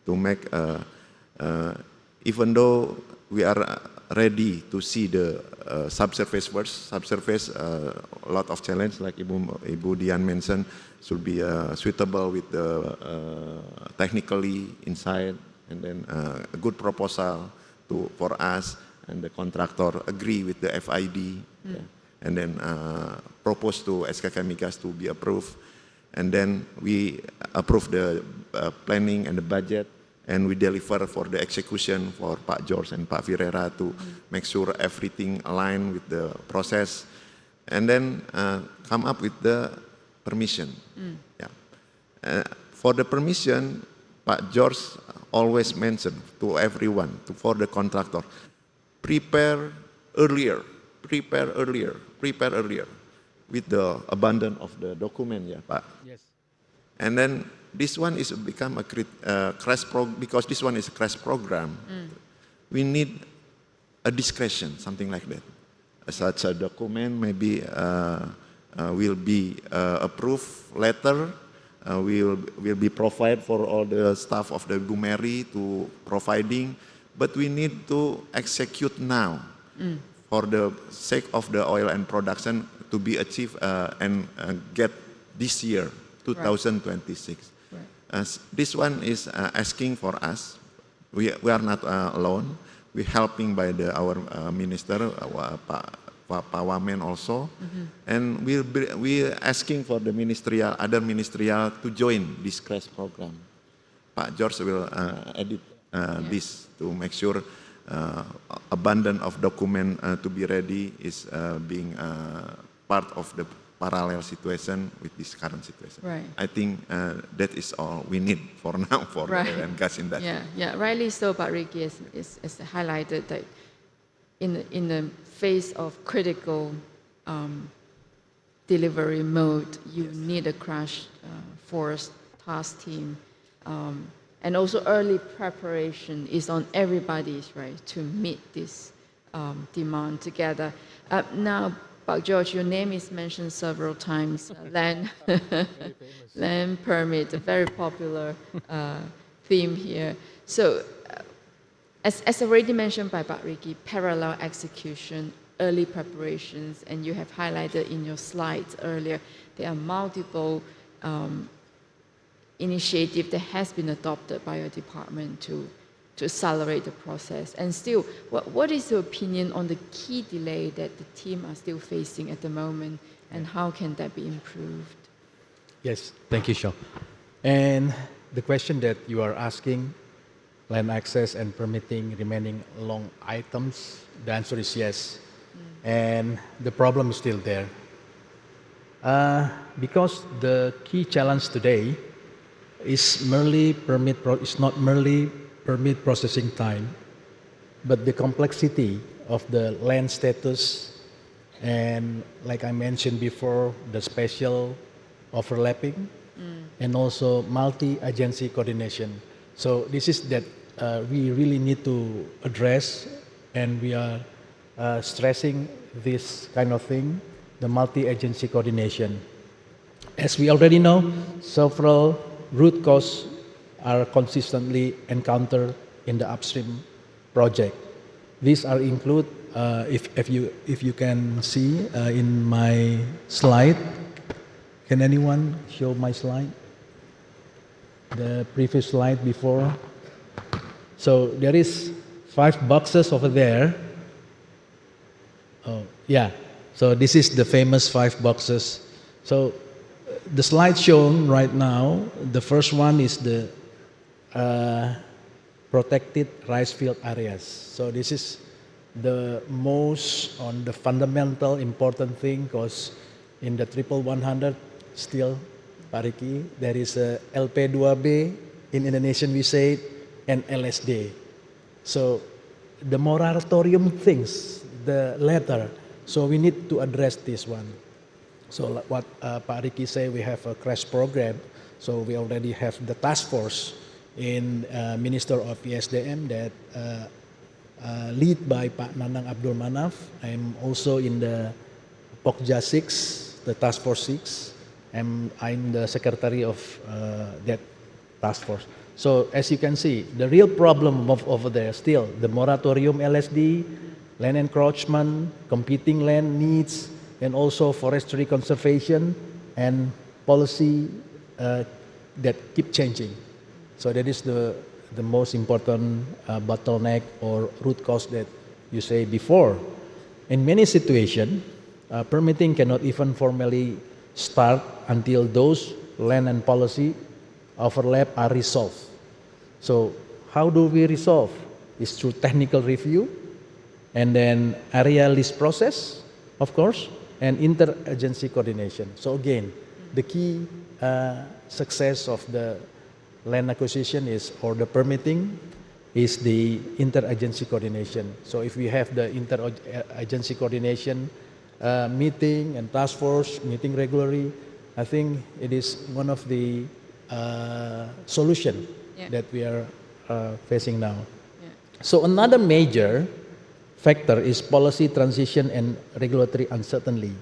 to make even though we are ready to see the subsurface first. Subsurface, a lot of challenge, like Ibu Dian mentioned, should be suitable with the technically inside, and then a good proposal for us, and the contractor agree with the FID, and then propose to Skk Migas to be approved, and then we approve the planning and the budget, and we deliver for the execution for Pak George and Pak Firera to make sure everything aligned with the process, and then come up with the permission. For the permission, Pak George always mentioned to everyone, for the contractor, prepare earlier with the abundance of the document, Pak. Yes. And then this one is become a crash program, because this one is a crash program. We need a discretion, something like that. Such a document maybe will be approved later. Will be provided for all the staff of the Mery to providing, but we need to execute now for the sake of the oil and production to be achieved and get this year, 2026. Right. This one is asking for us. We are not alone. We're helping by our minister, Pak Wamen also, and we're asking for the other ministerial to join this crash program. Pak George will edit this to make sure abundance of document to be ready is being part of the parallel situation with this current situation. Right. I think that is all we need for now for the oil and gas industry. Yeah, rightly so. But Rikky is highlighted that in the face of critical delivery mode, you need a crash force task team, and also early preparation is on everybody's to meet this demand together. Now, Pak George, your name is mentioned several times. Land permit, a very popular theme here. So, as already mentioned by Pak Rikky, parallel execution, early preparations, and you have highlighted in your slides earlier, there are multiple initiatives that has been adopted by your department to accelerate the process. And still, what is your opinion on the key delay that the team are still facing at the moment, and how can that be improved? Yes, thank you, Xiao. And the question that you are asking, land access and permitting remaining long items, the answer is yes. And the problem is still there. Because the key challenge today is not merely permit processing time, but the complexity of the land status, and like I mentioned before, the spatial overlapping, and also multi-agency coordination. So this is that we really need to address, and we are stressing this kind of thing, the multi-agency coordination. As we already know, several root causes are consistently encountered in the upstream project. These are include, if you can see in my slide, can anyone show my slide? The previous slide before. So there is 5 boxes over there. Oh, yeah. So this is the famous 5 boxes. So the slide shown right now, the first one is the protected rice field areas. So this is the most on the fundamental important thing, because in the 100 still, Pak Rikky, there is a LP2B, in Indonesian we say, and LSD. So the moratorium things, the latter, so we need to address this one. So what Pak Rikky say, we have a crash program, so we already have the task force in Minister of ESDM that lead by Pak Nanang Abdul Manaf. I'm also in the Pokja 6, the task force 6. I'm the secretary of that task force. So as you can see, the real problem over there still the moratorium LSD, land encroachment, competing land needs, and also forestry conservation and policy that keep changing. So that is the most important bottleneck or root cause that you say before. In many situations, permitting cannot even formally start until those land and policy overlap are resolved. So how do we resolve? It's through technical review, and then area list process, of course, and interagency coordination. So again, the key success of the land acquisition is, or the permitting, is the interagency coordination. So if we have the interagency coordination meeting and task force meeting regularly, I think it is one of the solution that we are facing now. So another major factor is policy transition and regulatory uncertainty.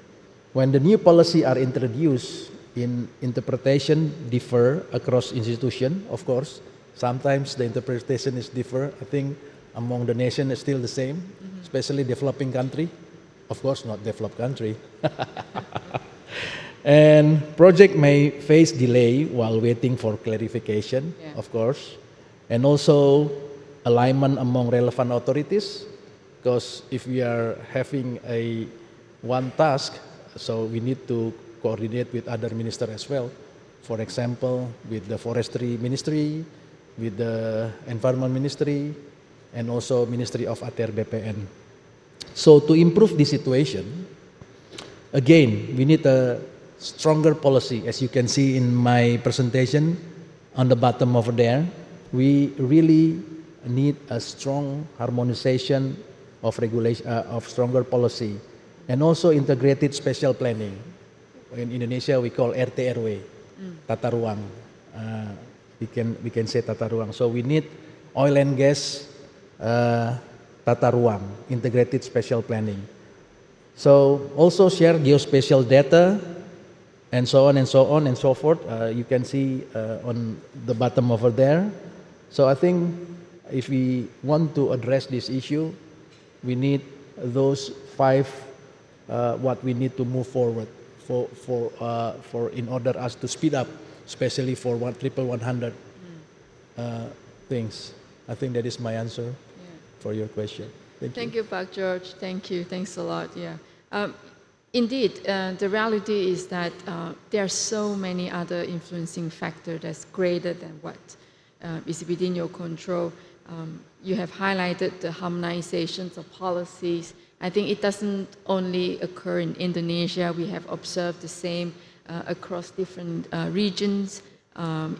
When the new policy are introduced, in interpretation differ across institution, of course. Sometimes the interpretation is differ. I think among the nation is still the same, especially developing country. Of course, not developed country. And project may face delay while waiting for clarification, of course. And also alignment among relevant authorities, because if we are having one task, so we need to coordinate with other ministers as well. For example, with the forestry ministry, with the environment ministry, and also Ministry of ATR BPN. So to improve the situation, again, we need a stronger policy. As you can see in my presentation on the bottom over there, we really need a strong harmonization of regulation, of stronger policy, and also integrated spatial planning. In Indonesia, we call RT/RW, tata ruang. We can say tata ruang. So we need oil and gas tata ruang, integrated spatial planning. So also share geospatial data, and so on and so on and so forth. You can see on the bottom over there. So I think if we want to address this issue, we need those 5 what we need to move forward for in order us to speed up, especially for 100 things. I think that is my answer for your question. Thank you, Pak George. Thank you. Thanks a lot. Indeed, the reality is that there are so many other influencing factors that's greater than what is within your control. You have highlighted the harmonizations of policies. I think it doesn't only occur in Indonesia. We have observed the same across different regions.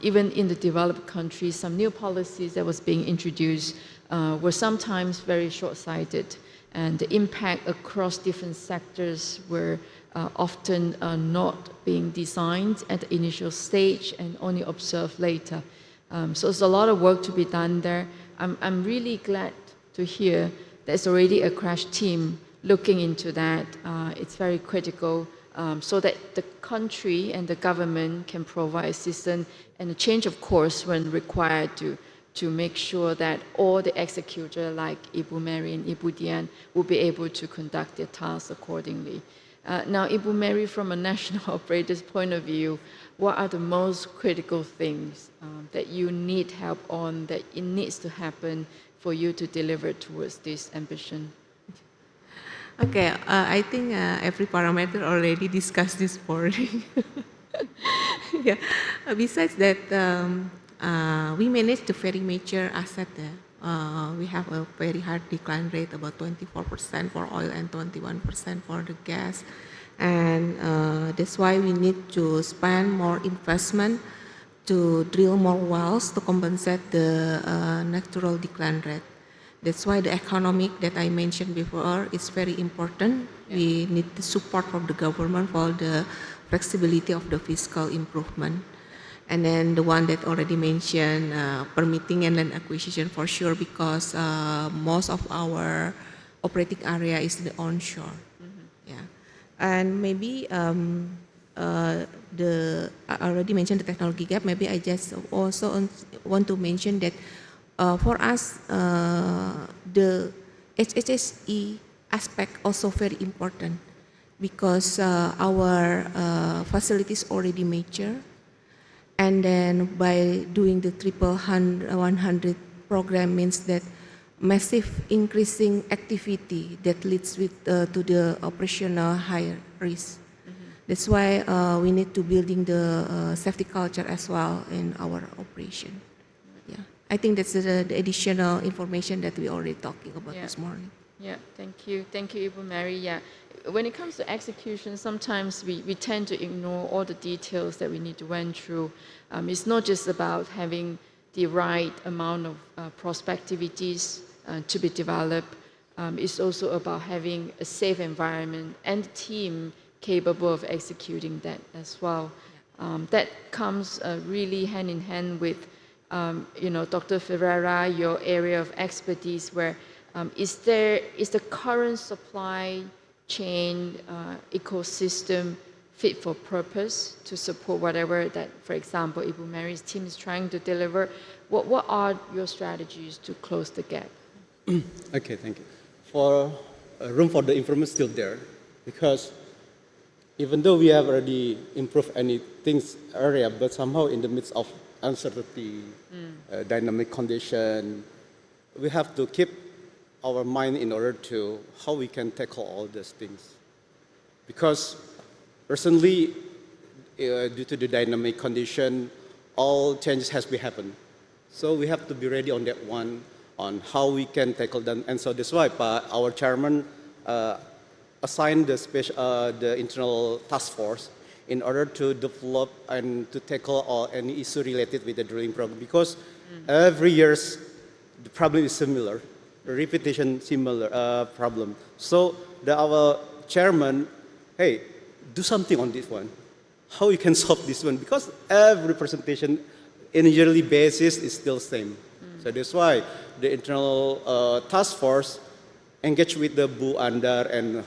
Even in the developed countries, some new policies that was being introduced were sometimes very short-sighted, and the impact across different sectors were often not being designed at the initial stage and only observed later. So there's a lot of work to be done there. I'm really glad to hear there's already a crash team looking into that. It's very critical so that the country and the government can provide assistance and a change of course when required to make sure that all the executors like Ibu Mery and Ibu Dian will be able to conduct their tasks accordingly. Now, Ibu Mery, from a national operator's point of view, what are the most critical things that you need help on, that it needs to happen for you to deliver towards this ambition? Okay, I think every parameter already discussed this morning. Besides that, we manage the very major asset there. We have a very high decline rate, about 24% for oil and 21% for the gas. And that's why we need to spend more investment to drill more wells to compensate the natural decline rate. That's why the economic that I mentioned before is very important. We need the support from the government for the flexibility of the fiscal improvement. And then the one that already mentioned, permitting and land acquisition for sure, because most of our operating area is the onshore. And maybe I already mentioned the technology gap. Maybe I just also want to mention that for us, the HHSE aspect also very important because our facilities already mature, and then by doing the triple 100 program means that massive increasing activity that leads to the operational higher risk. That's why we need to building the safety culture as well in our operation. Yeah, I think that's the additional information that we already talking about this morning. Yeah, thank you, Ibu Mery. Yeah, when it comes to execution, sometimes we tend to ignore all the details that we need to went through. It's not just about having the right amount of prospectivities to be developed. It's also about having a safe environment and a team capable of executing that as well. That comes really hand in hand with, Dr. Firera, your area of expertise, where is the current supply chain ecosystem fit for purpose to support whatever that, for example, Ibu Mery's team is trying to deliver? What are your strategies to close the gap? Okay, thank you. For room for the improvement still there, because even though we have already improved any things area, but somehow in the midst of uncertainty, dynamic condition, we have to keep our mind in order to how we can tackle all these things. Because recently, due to the dynamic condition, all changes has been happened. So we have to be ready on that one, on how we can tackle them. And so that's why our chairman assigned the internal task force in order to develop and to tackle any issue related with the drilling program. Because every year, the problem is similar, the repetition similar problem. So our chairman, hey, do something on this one. How you can solve this one? Because every presentation in a yearly basis is still same. So that's why the internal task force engaged with the Bu Andar and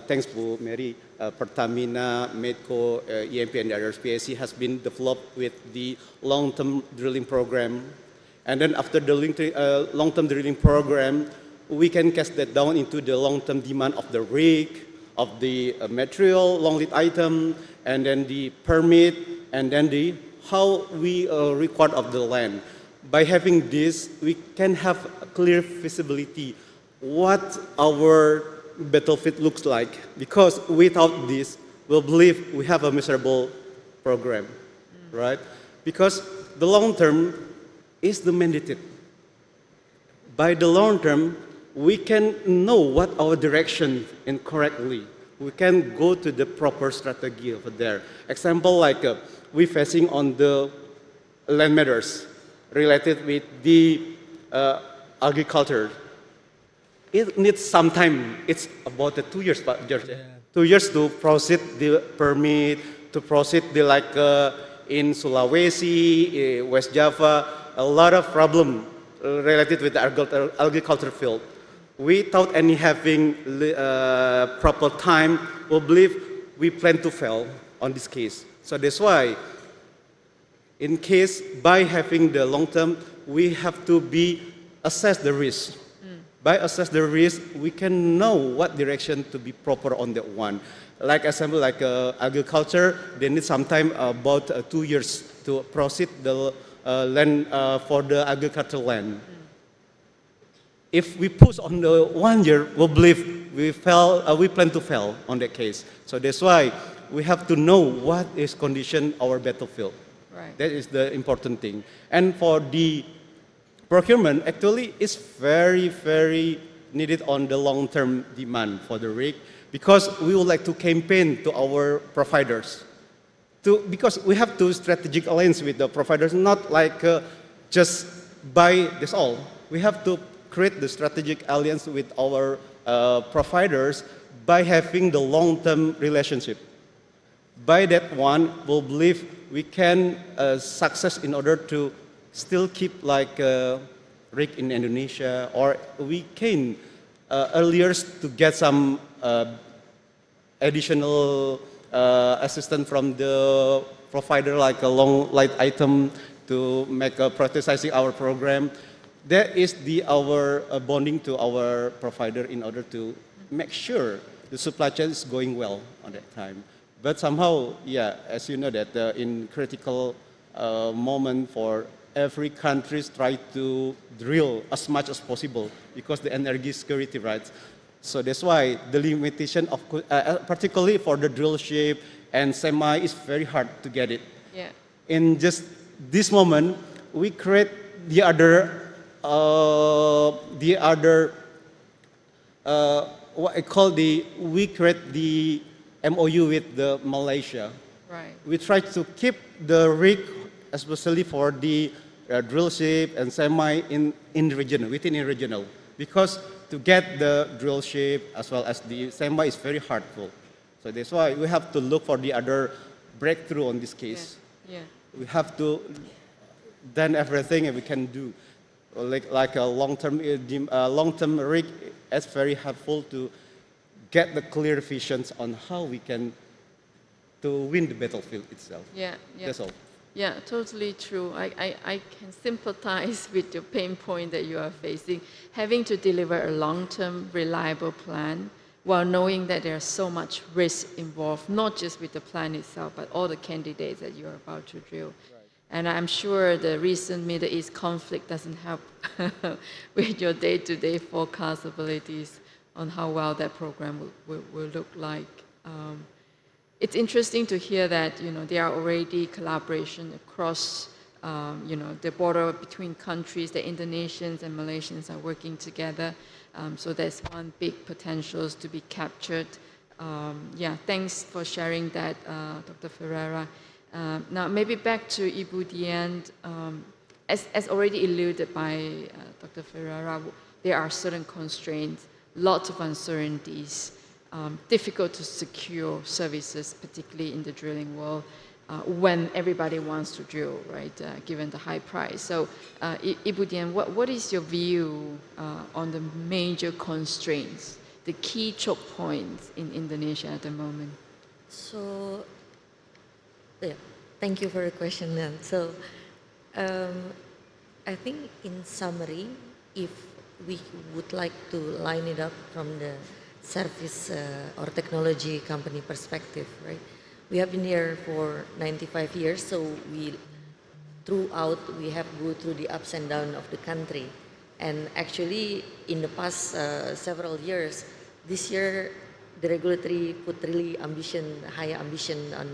thanks Bu Mery, Pertamina, Medco, EMP and the others, PSC has been developed with the long-term drilling program. And then after the long-term drilling program, we can cast that down into the long-term demand of the rig, of the material, long lead item, and then the permit, and then the how we record of the land. By having this, we can have a clear visibility what our battlefield looks like. Because without this, we'll believe we have a miserable program, right? Because the long term is the mandated. By the long term, we can know what our direction and correctly. We can go to the proper strategy over there. Example like we facing on the land matters related with the agriculture. It needs some time. It's about 2 years, but 2 years to proceed the permit, to proceed the in Sulawesi, West Java, a lot of problem related with the agriculture field. Without any having proper time, we believe we plan to fail on this case. So that's why, in case by having the long term, we have to assess the risk. By assess the risk, we can know what direction to be proper on that one. Like example, like agriculture, they need some time about 2 years to proceed the land for the agricultural land. If we push on the 1 year, we believe we plan to fail on that case. So that's why we have to know what is condition our battlefield. Right. That is the important thing. And for the procurement, actually, is very, very needed on the long-term demand for the rig, because we would like to campaign to our providers. Because we have to strategic alliance with the providers, not like just buy this all. We have to create the strategic alliance with our providers by having the long-term relationship. By that one, we'll believe we can success in order to still keep like rig in Indonesia, or we can earlier to get some additional assistance from the provider, like a long light item to make prioritizing our program. that is our bonding to our provider in order to make sure the supply chain is going well on that time. But somehow, yeah, as you know that in critical moment for every country try to drill as much as possible because the energy security, right? So that's why the limitation of, particularly for the drill ship and semi, is very hard to get it. Yeah. In just this moment, we create the other what I call we create the MOU with the Malaysia. Right. We try to keep the rig, especially for the drill ship and semi in region, within a regional, because to get the drill ship as well as the semi is very hardful. So that's why we have to look for the other breakthrough on this case. Yeah. We have to done everything we can do, like a long-term rig. It's very helpful to get the clear visions on how we can to win the battlefield itself. Yeah. That's all. Yeah, totally true. I can sympathize with your pain point that you are facing, having to deliver a long-term, reliable plan while knowing that there's so much risk involved, not just with the plan itself, but all the candidates that you're about to drill. Right. And I'm sure the recent Middle East conflict doesn't help with your day-to-day forecast abilities on how well that program will look like. It's interesting to hear that there are already collaboration across the border between countries. The Indonesians and Malaysians are working together. So there's one big potential to be captured. Yeah, thanks for sharing that, Dr. Firera. Now maybe back to Ibu Dian. As already alluded by Dr. Firera, there are certain constraints, lots of uncertainties. Difficult to secure services, particularly in the drilling world, when everybody wants to drill, right, given the high price. So, Ibu Dian, what is your view on the major constraints, the key choke points in Indonesia at the moment? So, yeah, thank you for the question. Then. So, I think in summary, if we would like to line it up from the service or technology company perspective, right? We have been here for 95 years, so we have go through the ups and downs of the country. And actually, in the past several years, this year, the regulatory put really high ambition on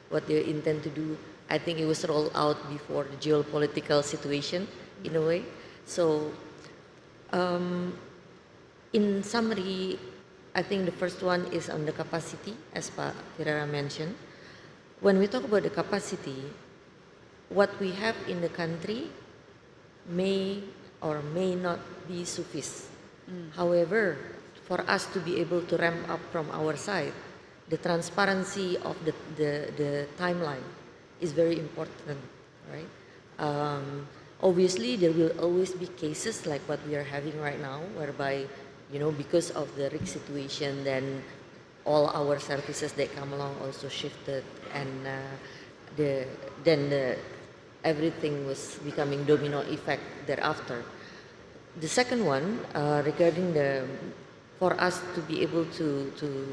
what they intend to do. I think it was rolled out before the geopolitical situation, in a way. So, in summary, I think the first one is on the capacity, as Pak Firera mentioned. When we talk about the capacity, what we have in the country may or may not be sufficient. However, for us to be able to ramp up from our side, the transparency of the timeline is very important, right? Obviously, there will always be cases like what we are having right now, whereby because of the rig situation, then all our services that come along also shifted, and everything was becoming domino effect thereafter. The second one, regarding for us to be able to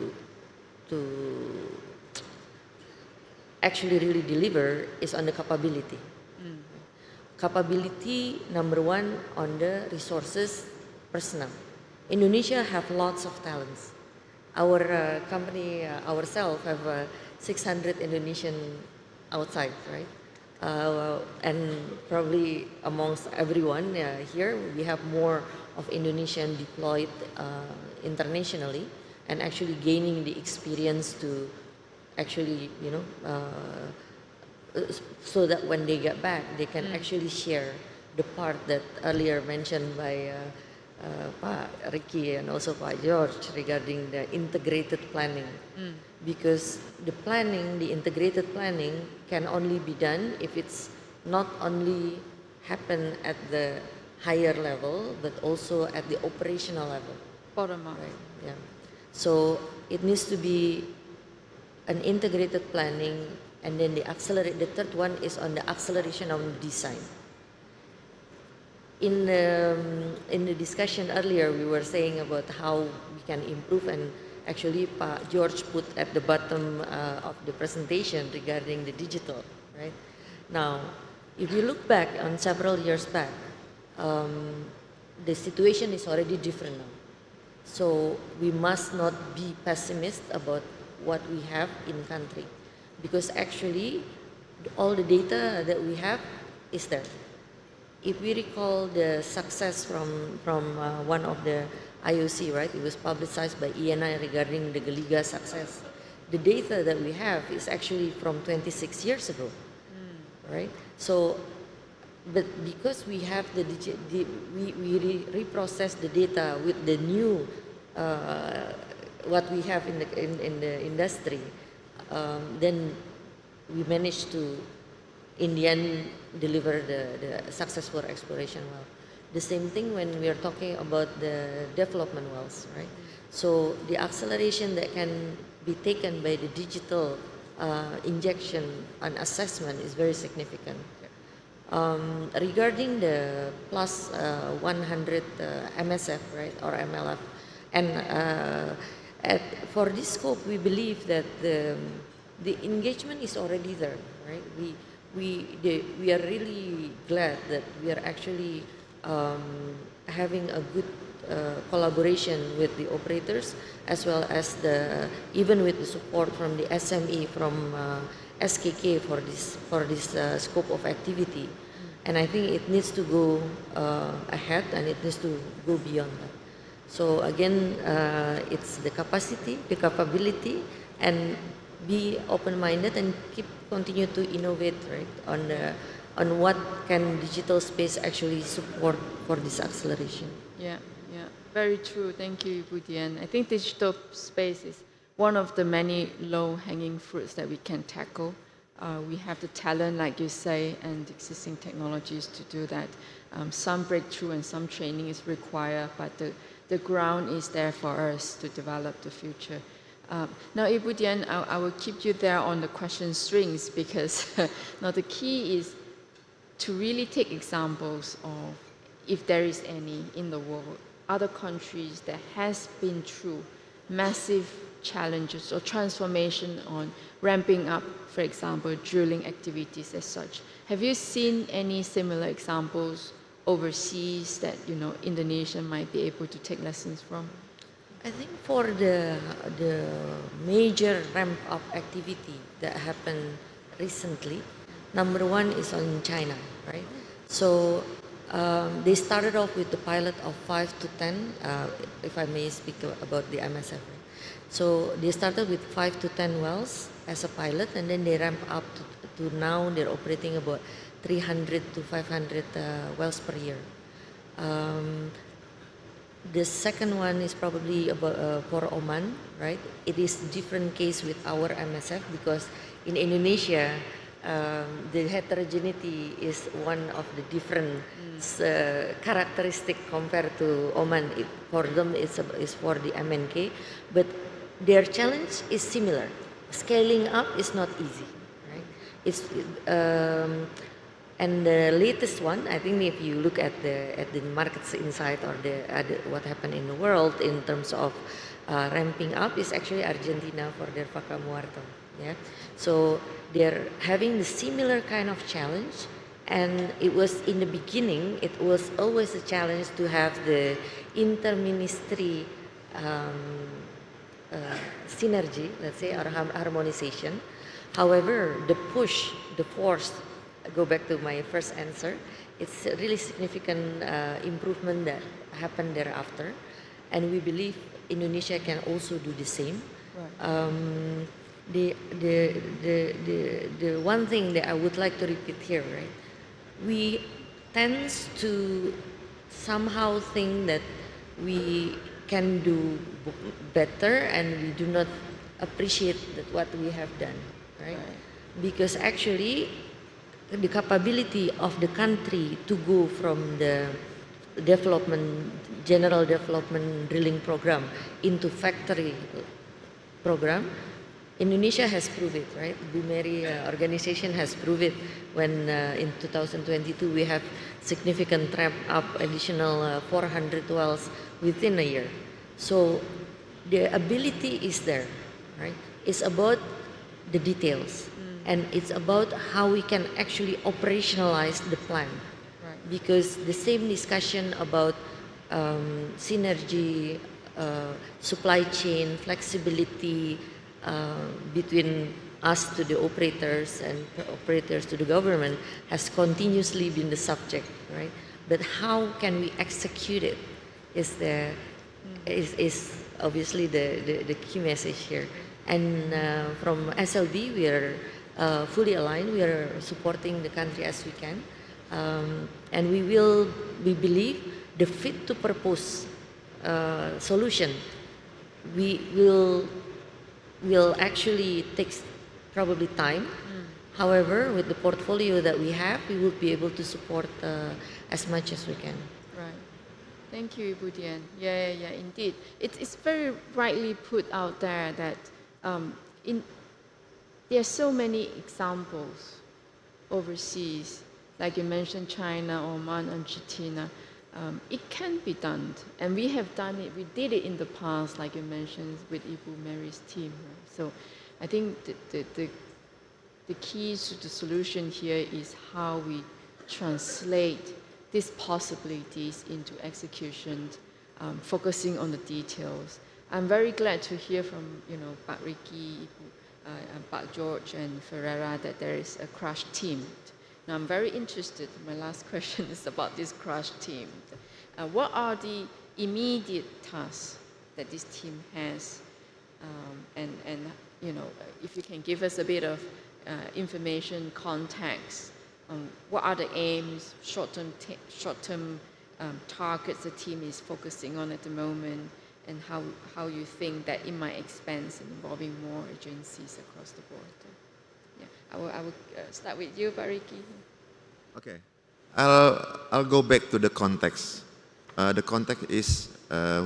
actually really deliver is on the capability. Capability, number one, on the resources, personnel. Indonesia have lots of talents. Our company, ourselves, have 600 Indonesian outside, right? And probably amongst everyone here, we have more of Indonesian deployed internationally, and actually gaining the experience to actually, so that when they get back, they can actually share the part that earlier mentioned by Pak Rikky and also Pak George regarding the integrated planning. Because the integrated planning can only be done if it's not only happen at the higher level, but also at the operational level. Bottom up. Right, yeah. So it needs to be an integrated planning, and then the third one is on the acceleration of design. in the discussion earlier, we were saying about how we can improve, and actually, Pak George put at the bottom of the presentation regarding the digital, right? Now, if you look back on several years back, the situation is already different now. So we must not be pessimist about what we have in country, because actually all the data that we have is there. If we recall the success from one of the IOC, right? It was publicized by ENI regarding the Galiga success. The data that we have is actually from 26 years ago, right? So, but because we have we reprocess the data with the new what we have in the industry, then we managed to, in the end, deliver the successful exploration well. The same thing when we are talking about the development wells, right? So the acceleration that can be taken by the digital injection and assessment is very significant. Regarding the plus 100 MSF, right, or MLF, and for this scope, we believe that the engagement is already there, right? We are really glad that we are actually having a good collaboration with the operators, as well as even with the support from the SME from Skk for this scope of activity. And I think it needs to go ahead, and it needs to go beyond that. So again, it's the capacity, the capability, and be open-minded and continue to innovate, right, on what can digital space actually support for this acceleration. Yeah, very true. Thank you, Dian. I think digital space is one of the many low-hanging fruits that we can tackle. We have the talent, like you say, and existing technologies to do that. Some breakthrough and some training is required, but the ground is there for us to develop the future. Now, Ibu Dian, I will keep you there on the question strings, because now the key is to really take examples of, if there is any in the world, other countries that has been through massive challenges or transformation on ramping up, for example, drilling activities as such. Have you seen any similar examples overseas that, you know, Indonesia might be able to take lessons from? I think for the major ramp-up activity that happened recently, number one is on China, right? So they started off with the pilot of 5 to 10, if I may speak about the MSF. Right? So they started with 5 to 10 wells as a pilot, and then they ramp up to now they're operating about 300 to 500 wells per year. The second one is probably about for Oman, right? It is different case with our MSF, because in Indonesia, the heterogeneity is one of the different characteristic compared to Oman. For them, it's for the MNK, but their challenge is similar. Scaling up is not easy, right? It's and the latest one, I think, if you look at the markets insight or what happened in the world in terms of ramping up, is actually Argentina for their Vaca Muerta. Yeah, so they're having the similar kind of challenge, and it was in the beginning. It was always a challenge to have the interministry synergy, let's say, or harmonization. However, the push, the force. Go back to my first answer, it's a really significant improvement that happened thereafter, and we believe Indonesia can also do the same. Right. The one thing that I would like to repeat here, right? We tend to somehow think that we can do better, and we do not appreciate that what we have done, right? Because actually, the capability of the country to go from the general development drilling program into factory program Indonesia has proved it, right? The Mery organization has proved it when in 2022 we have significant ramp up additional 400 wells within a year. So the ability is there, right? It's about the details and it's about how we can actually operationalize the plan. Because the same discussion about synergy, supply chain, flexibility, between us to the operators and operators to the government has continuously been the subject, right? But how can we execute it is obviously the key message here. And from SLB, we are fully aligned. We are supporting the country as we can, and we believe the fit to purpose solution will actually take probably time. However, with the portfolio that we have, we will be able to support as much as we can. Right. Thank you, Ibu Dian. Yeah, indeed. It's very rightly put out there that there are so many examples overseas, like you mentioned China, Oman, Argentina. It can be done, and we have done it. We did it in the past, like you mentioned, with Ibu Mery's team. Right? So I think the key to the solution here is how we translate these possibilities into execution, focusing on the details. I'm very glad to hear from Pak Rikky, Pak George, and Firera that there is a crush team. Now I'm very interested. My last question is about this crush team. What are the immediate tasks that this team has, and if you can give us a bit of information, context on what are the aims, short-term targets the team is focusing on at the moment, and how you think that it might expand involving more agencies across the board. I will start with you, Pak Rikky. Okay, I'll go back to the context. The context is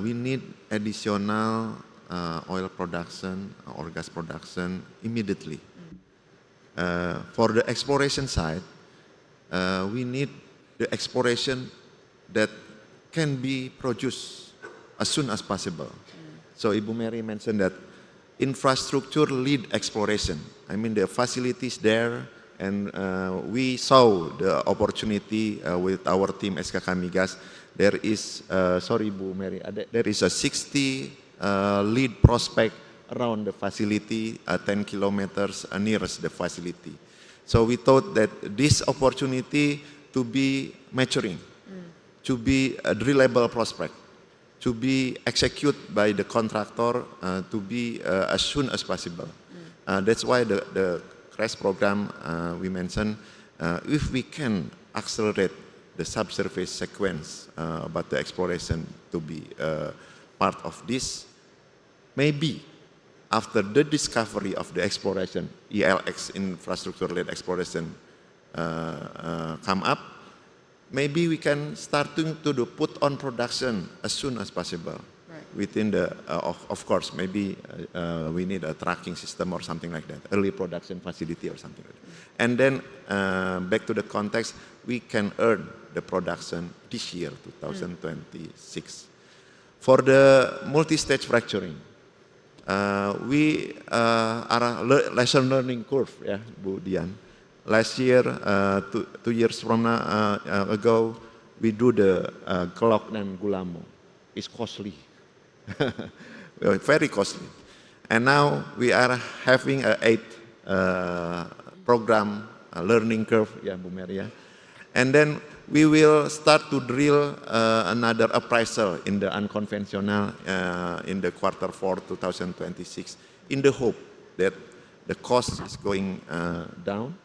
we need additional oil production or gas production immediately. For the exploration side, we need the exploration that can be produced as soon as possible. So Ibu Mery mentioned that infrastructure lead exploration. I mean the facilities there, and we saw the opportunity with our team Skk Migas. There is, sorry Ibu Mery, there is a 60 lead prospect around the facility, 10 kilometers nearest the facility. So we thought that this opportunity to be maturing, to be a drillable prospect, to be executed by the contractor, to be as soon as possible. That's why the CRESS program we mentioned, if we can accelerate the subsurface sequence about the exploration to be part of this, maybe after the discovery of the exploration, ELX, infrastructure-led exploration, come up, maybe we can start to put on production as soon as possible. Right. Within the, of course, maybe we need a tracking system or something like that, early production facility or something like that. And then back to the context, we can earn the production this year, 2026. For the multi-stage fracturing, we are a lesson learning curve, yeah, Bu Dian. Last year, 2 years from now ago, we do the Kelok dan Gulamo. It's costly, very costly. And now we are having a 8 program learning curve, yeah, Bu Mery, yeah. And then we will start to drill another appraisal in the unconventional in the Q4 2026, in the hope that the cost is going down.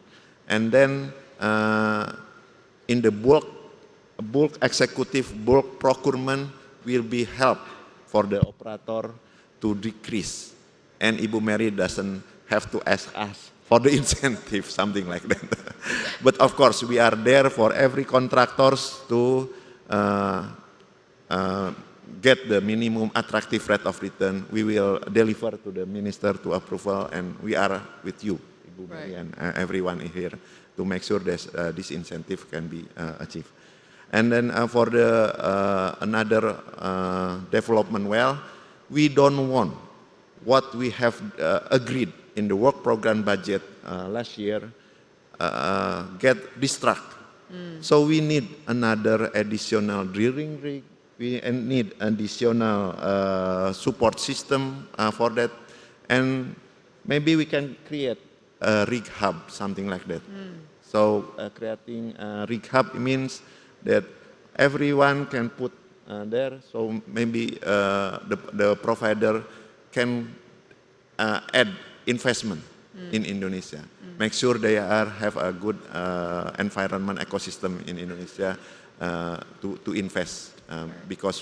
And then in the bulk executive, bulk procurement will be help for the operator to decrease. And Ibu Mery doesn't have to ask us for the incentive, something like that. But of course, we are there for every contractors to get the minimum attractive rate of return, we will deliver to the minister to approval, and we are with you, Ibu Mery, and everyone here to make sure that this incentive can be achieved. And then for the another development well, we don't want what we have agreed in the work program budget last year get distracted. So we need another additional drilling rig. We need additional support system for that, and maybe we can create a rig hub, something like that. So creating a rig hub means that everyone can put there. So maybe the provider can add investment in Indonesia. Make sure they have a good environment ecosystem in Indonesia to invest. Because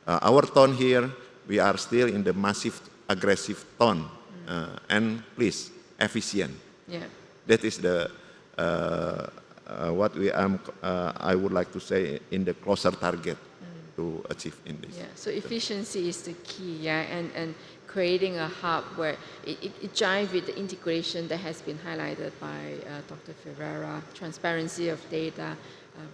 our tone here, we are still in the massive aggressive tone, and please, efficient. Yeah. That is the what I would like to say in the closer target to achieve in this. Yeah, so efficiency is the key, yeah, and creating a hub where it jives with the integration that has been highlighted by Dr. Firera, transparency of data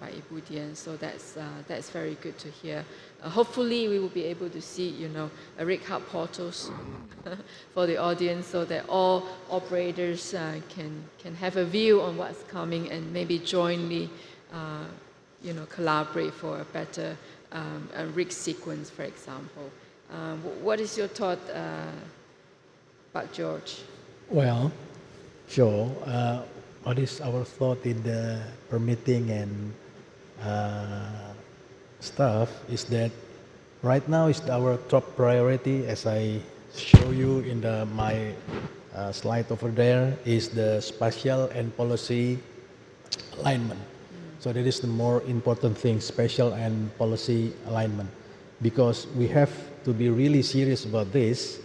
by Ibu Dian. So that's very good to hear. Hopefully, we will be able to see, a rig hub portals for the audience, so that all operators can have a view on what's coming and maybe jointly, collaborate for a better a rig sequence, for example. What is your thought, Pak George? Well, sure. What is our thought in the permitting and stuff is that right now is our top priority, as I show you in my slide over there, is the spatial and policy alignment. So that is the more important thing, spatial and policy alignment, because we have to be really serious about this.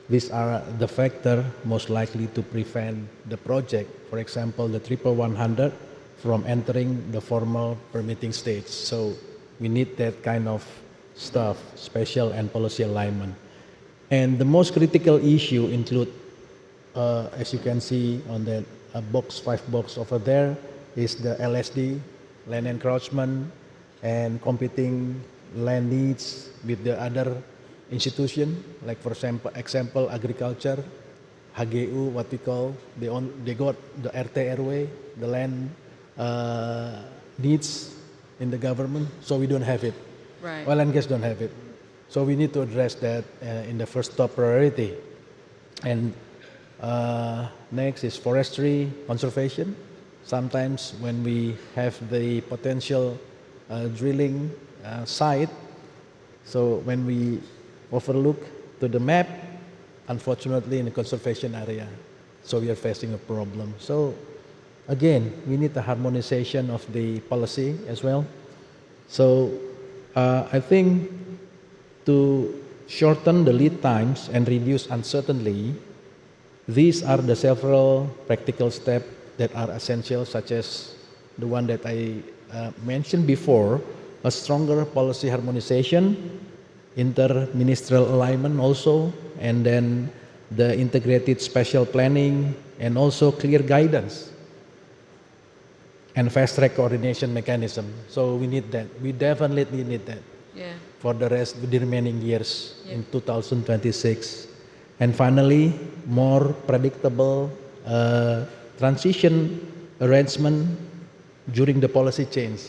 These are the factor most likely to prevent the project, for example, the 100 from entering the formal permitting stage. So we need that kind of stuff, spatial and policy alignment. And the most critical issue include, as you can see on the five box over there, is the LSD, land encroachment, and competing land needs with the other institution, like for example agriculture, HGU, what we call, they got the RT airway, the land needs in the government, so we don't have it. Right. Oil and gas don't have it. So we need to address that in the first top priority. And next is forestry conservation. Sometimes when we have the potential drilling site, so when we overlook to the map, unfortunately in the conservation area, so we are facing a problem. So again, we need the harmonization of the policy as well. So I think to shorten the lead times and reduce uncertainty, these are the several practical steps that are essential, such as the one that I mentioned before, a stronger policy harmonization, inter-ministerial alignment also, and then the integrated spatial planning, and also clear guidance and fast-track coordination mechanism. So we need that. We definitely need that for the remaining years in 2026. And finally, more predictable transition arrangement during the policy change.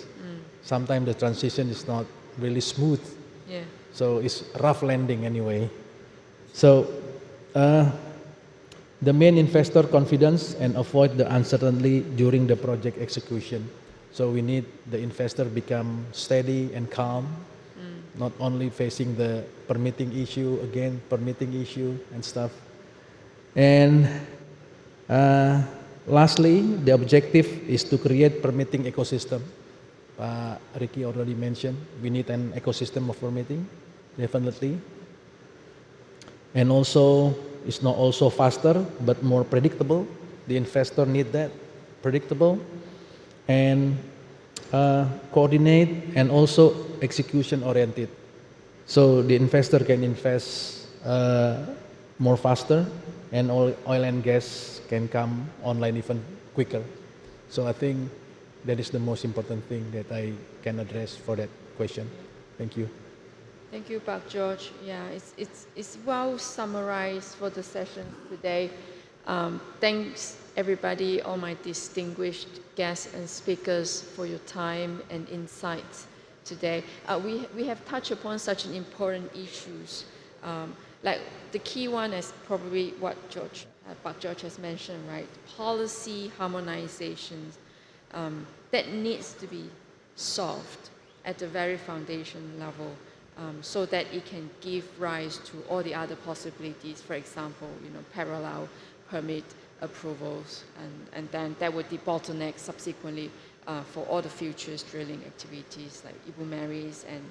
Sometimes the transition is not really smooth. So it's rough landing anyway. So the main investor confidence and avoid the uncertainty during the project execution. So we need the investor become steady and calm, not only facing the permitting issue and stuff. And lastly, the objective is to create permitting ecosystem. Rikky already mentioned, we need an ecosystem of permitting, definitely. And also, it's not also faster, but more predictable. The investor need that, predictable, and coordinate, and also execution oriented. So the investor can invest more faster, and oil and gas can come online even quicker. So I think that is the most important thing that I can address for that question. Thank you. Thank you, Pak George. Yeah, it's well summarized for the session today. Thanks everybody, all my distinguished guests and speakers for your time and insights today. We have touched upon such an important issues. Like the key one is probably what Pak George has mentioned, right? Policy harmonization that needs to be solved at the very foundation level. So that it can give rise to all the other possibilities, for example, parallel permit approvals, and then that would bottleneck subsequently for all the future drilling activities, like Ibu Mery's and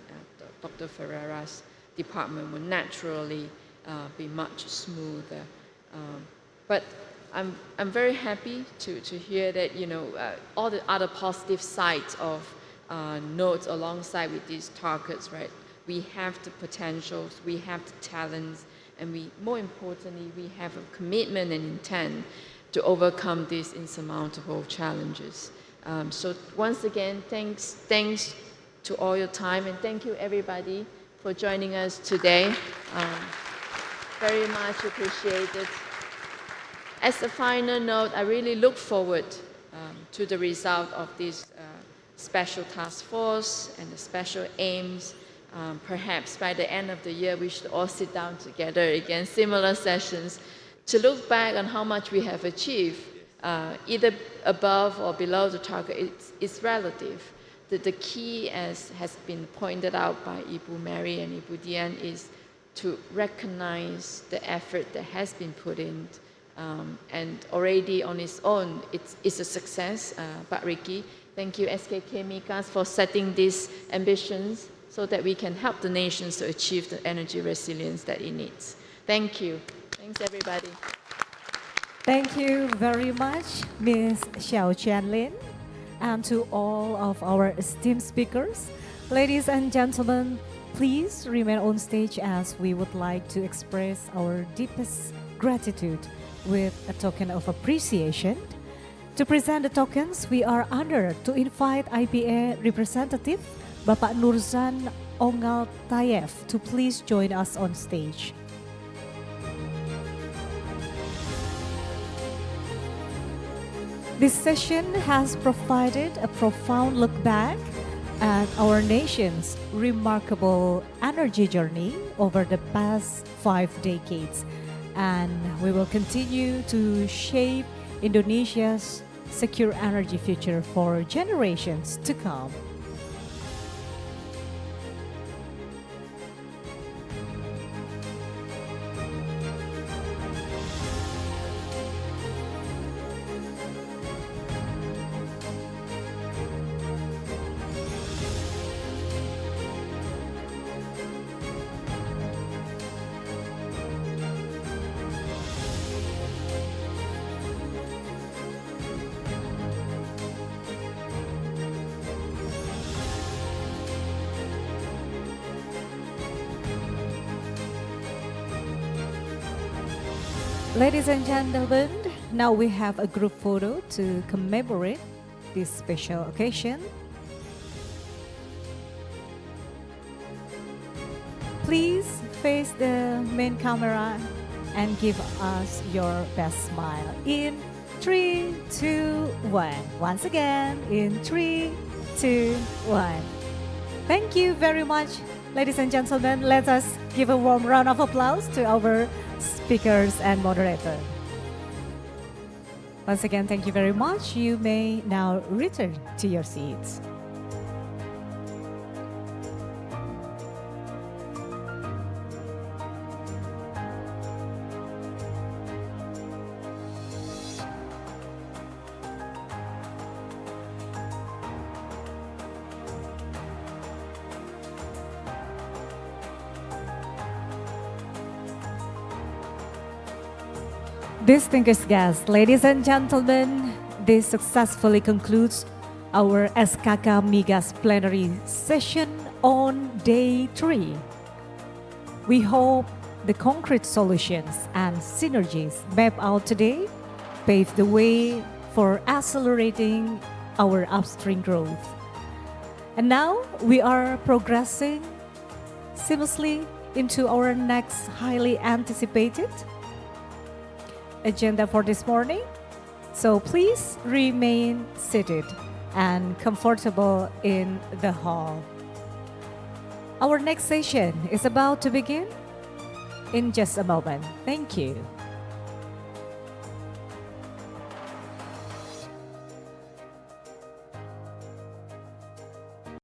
Dr. Firera's department will naturally be much smoother. But I'm very happy to hear that all the other positive sides of notes alongside with these targets, right? We have the potentials, we have the talents, and more importantly, we have a commitment and intent to overcome these insurmountable challenges. So once again, thanks to all your time, and thank you everybody for joining us today. Very much appreciated. As a final note, I really look forward to the result of this special task force and the special aims. Perhaps by the end of the year, we should all sit down together again, similar sessions, to look back on how much we have achieved, either above or below the target. It's relative. The key, as has been pointed out by Ibu Mery and Ibu Dian, is to recognize the effort that has been put in. And already on its own, it's a success. But Rikky, thank you Skk Migas for setting these ambitions, so that we can help the nations to achieve the energy resilience that it needs. Thank you. Thanks, everybody. Thank you very much, Ms. Xiao-qian, and to all of our esteemed speakers. Ladies and gentlemen, please remain on stage as we would like to express our deepest gratitude with a token of appreciation. To present the tokens, we are honored to invite IPA representative Bapak Nurzan Ongal Tayef to please join us on stage. This session has provided a profound look back at our nation's remarkable energy journey over the past 5 decades, and we will continue to shape Indonesia's secure energy future for generations to come. Ladies and gentlemen, now we have a group photo to commemorate this special occasion. Please face the main camera and give us your best smile. In 3, 2, 1. Once again, in 3, 2, 1. Thank you very much, ladies and gentlemen. Let us give a warm round of applause to our speakers and moderator. Once again, thank you very much. You may now return to your seats. Distinguished guests, ladies and gentlemen, this successfully concludes our Skk Migas plenary session on day 3 We hope the concrete solutions and synergies mapped out today pave the way for accelerating our upstream growth. And now we are progressing seamlessly into our next highly anticipated agenda for this morning. So please remain seated and comfortable in the hall. Our next session is about to begin in just a moment. Thank you.